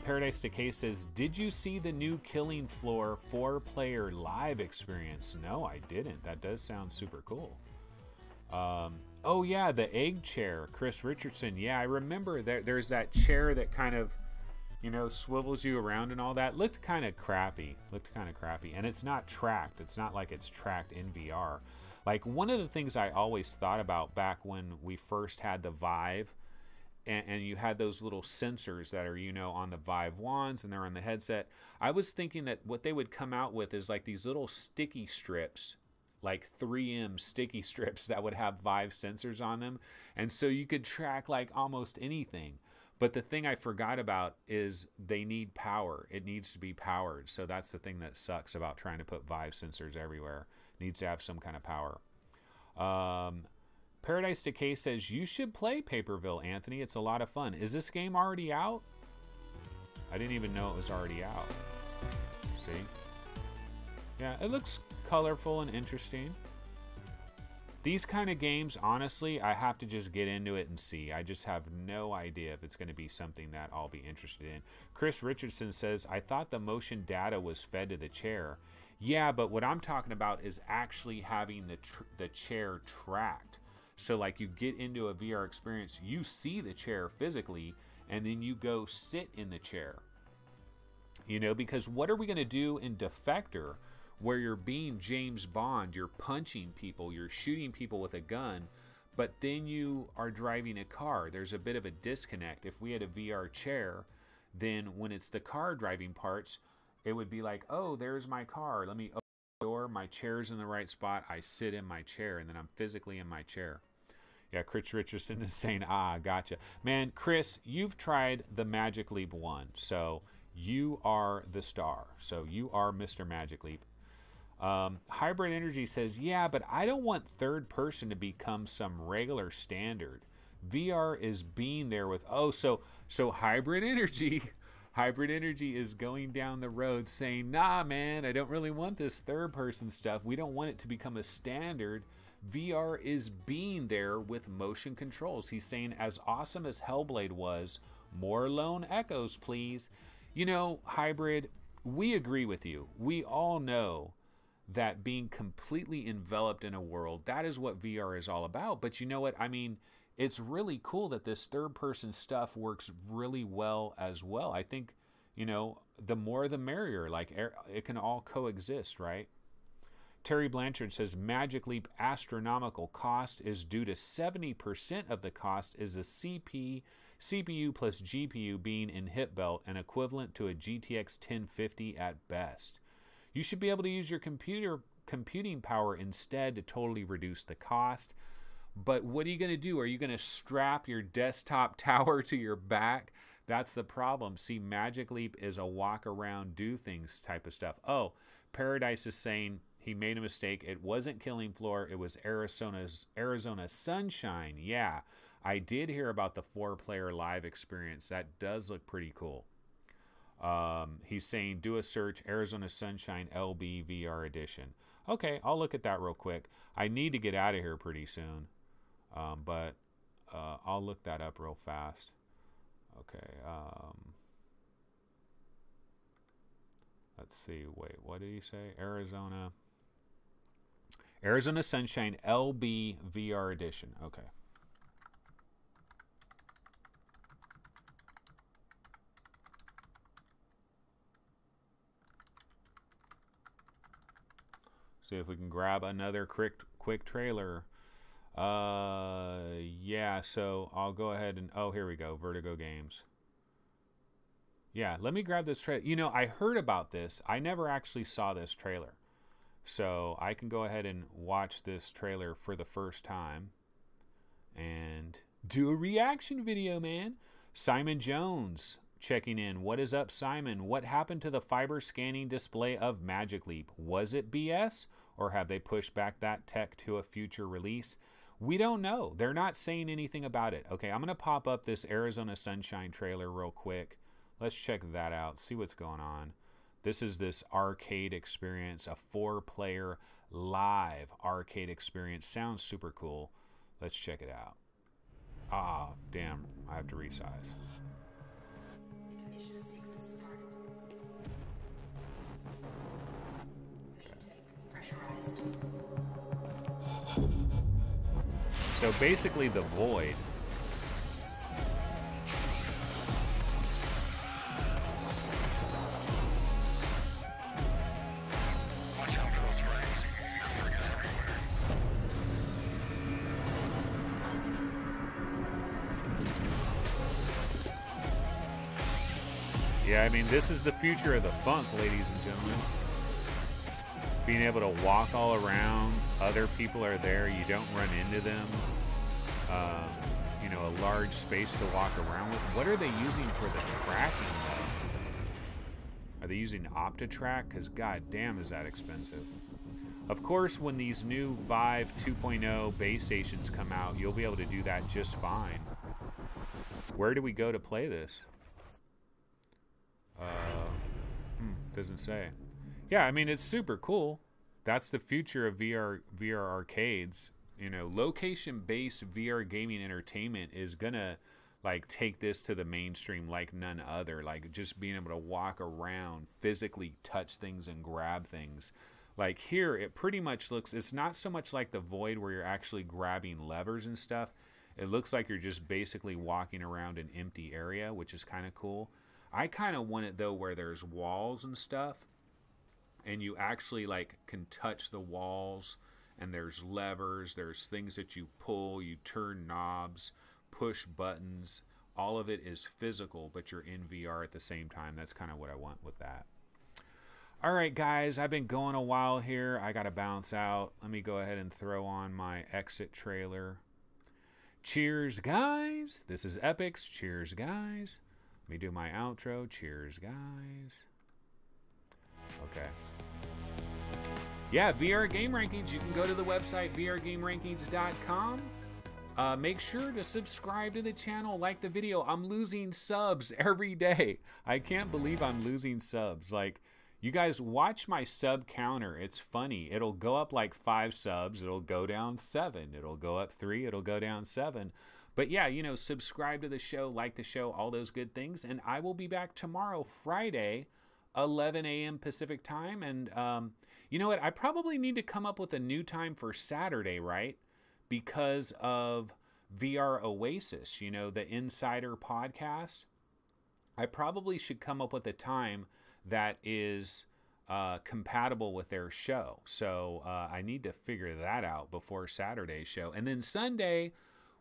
A: Paradise Decay says, did you see the new Killing Floor 4-player live experience? No, I didn't. That does sound super cool. Oh yeah, the egg chair. Chris Richardson. Yeah, I remember there's that chair that kind of, you know, swivels you around and all that. Looked kind of crappy. And it's not tracked. It's not like it's tracked in VR. Like, one of the things I always thought about back when we first had the Vive, and you had those little sensors that are, you know, on the Vive wands and they're on the headset. I was thinking that what they would come out with is like these little sticky strips, like 3M sticky strips that would have Vive sensors on them. And so you could track like almost anything. But the thing I forgot about is they need power. It needs to be powered. So that's the thing that sucks about trying to put Vive sensors everywhere. It needs to have some kind of power. Paradise Decay says, you should play Paperville, Anthony. It's a lot of fun. Is this game already out? I didn't even know it was already out. See? Yeah, it looks colorful and interesting. These kind of games, honestly, I have to just get into it and see. I just have no idea if it's going to be something that I'll be interested in. Chris Richardson says, I thought the motion data was fed to the chair. Yeah, but what I'm talking about is actually having the chair tracked. So like you get into a VR experience, you see the chair physically, and then you go sit in the chair. You know, because what are we going to do in Defector where you're being James Bond, you're punching people, you're shooting people with a gun, but then you are driving a car? There's a bit of a disconnect. If we had a VR chair, then when it's the car driving parts, it would be like, oh, there's my car. Let me open the door. My chair's in the right spot. I sit in my chair, and then I'm physically in my chair. Yeah, Chris Richardson is saying, ah, gotcha. Man, Chris, you've tried the Magic Leap 1, so you are the star. So you are Mr. Magic Leap. Hybrid Energy says, yeah, but I don't want third person to become some regular standard. VR is being there with, so Hybrid Energy. Hybrid Energy is going down the road saying, nah, man, I don't really want this third person stuff. We don't want it to become a standard. VR is being there with motion controls. He's saying, as awesome as Hellblade was, more lone echoes, please. You know, Hybrid, we agree with you. We all know that being completely enveloped in a world, that is what VR is all about. But you know what? I mean, it's really cool that this third-person stuff works really well as well. I think, you know, the more the merrier. Like, it can all coexist, right? Terry Blanchard says, Magic Leap astronomical cost is due to 70% of the cost is a CPU plus GPU being in hip belt and equivalent to a GTX 1050 at best. You should be able to use your computing power instead to totally reduce the cost. But what are you going to do? Are you going to strap your desktop tower to your back? That's the problem. See, Magic Leap is a walk around, do things type of stuff. Oh, Paradise is saying he made a mistake. It wasn't Killing Floor. It was Arizona Sunshine. Yeah, I did hear about the 4-player live experience. That does look pretty cool. He's saying do a search, Arizona Sunshine LB VR edition. Okay, I'll look at that real quick. I need to get out of here pretty soon, but I'll look that up real fast. Okay. Let's see. Wait, what did he say? Arizona Sunshine LB VR edition. Okay. See if we can grab another quick trailer. Yeah, so I'll go ahead and, oh, here we go, Vertigo Games. Yeah, let me grab this trailer. You know, I heard about this. I never actually saw this trailer. So I can go ahead and watch this trailer for the first time and do a reaction video, man. Simon Jones checking in. What is up, Simon? What happened to the fiber scanning display of Magic Leap? Was it BS, or have they pushed back that tech to a future release? We don't know. They're not saying anything about it. Okay, I'm going to pop up this Arizona Sunshine trailer real quick. Let's check that out, see what's going on. This is this arcade experience, a 4-player live arcade experience. Sounds super cool. Let's check it out. Ah, damn, I have to resize. So basically the void.
F: Watch out for those frames. They're freaking everywhere.
A: Yeah, I mean, this is the future of the funk, ladies and gentlemen. Being able to walk all around, other people are there, you don't run into them. You know, a large space to walk around with. What are they using for the tracking, though? Are they using OptiTrack? Because goddamn, is that expensive. Of course, when these new Vive 2.0 base stations come out, you'll be able to do that just fine. Where do we go to play this? Doesn't say. Yeah, I mean, it's super cool. That's the future of VR arcades. You know, location-based VR gaming entertainment is gonna like take this to the mainstream like none other. Like just being able to walk around, physically touch things and grab things. Like here, it pretty much looks, it's not so much like the Void where you're actually grabbing levers and stuff. It looks like you're just basically walking around an empty area, which is kind of cool. I kind of want it though where there's walls and stuff, and you actually like can touch the walls, and there's levers, there's things that you pull, you turn knobs, push buttons, all of it is physical, but you're in VR at the same time. That's kind of what I want with that. All right, guys, I've been going a while here. I got to bounce out. Let me go ahead and throw on my exit trailer. Cheers, guys. This is Epix. Cheers, guys. Let me do my outro. Cheers, guys. Okay. Yeah, VR Game Rankings. You can go to the website, vrgamerankings.com. Make sure to subscribe to the channel, like the video. I'm losing subs every day. I can't believe I'm losing subs. Like, you guys watch my sub counter. It's funny. It'll go up like 5 subs. It'll go down 7. It'll go up 3. It'll go down 7. But yeah, you know, subscribe to the show, like the show, all those good things. And I will be back tomorrow, Friday, 11 a.m. Pacific time. And you know what? I probably need to come up with a new time for Saturday, right? Because of VR Oasis, you know, the Insider podcast. I probably should come up with a time that is compatible with their show. So I need to figure that out before Saturday's show. And then Sunday,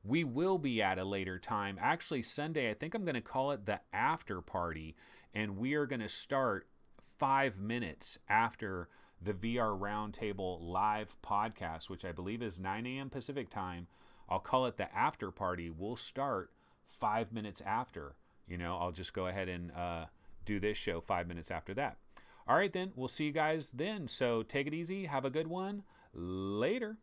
A: we will be at a later time. Actually, Sunday, I think I'm going to call it the after party. And we are going to start 5 minutes after the VR Roundtable live podcast, which I believe is 9 a.m. Pacific time. I'll call it the after party. We'll start 5 minutes after. You know, I'll just go ahead and do this show 5 minutes after that. All right, then. We'll see you guys then. So take it easy. Have a good one. Later.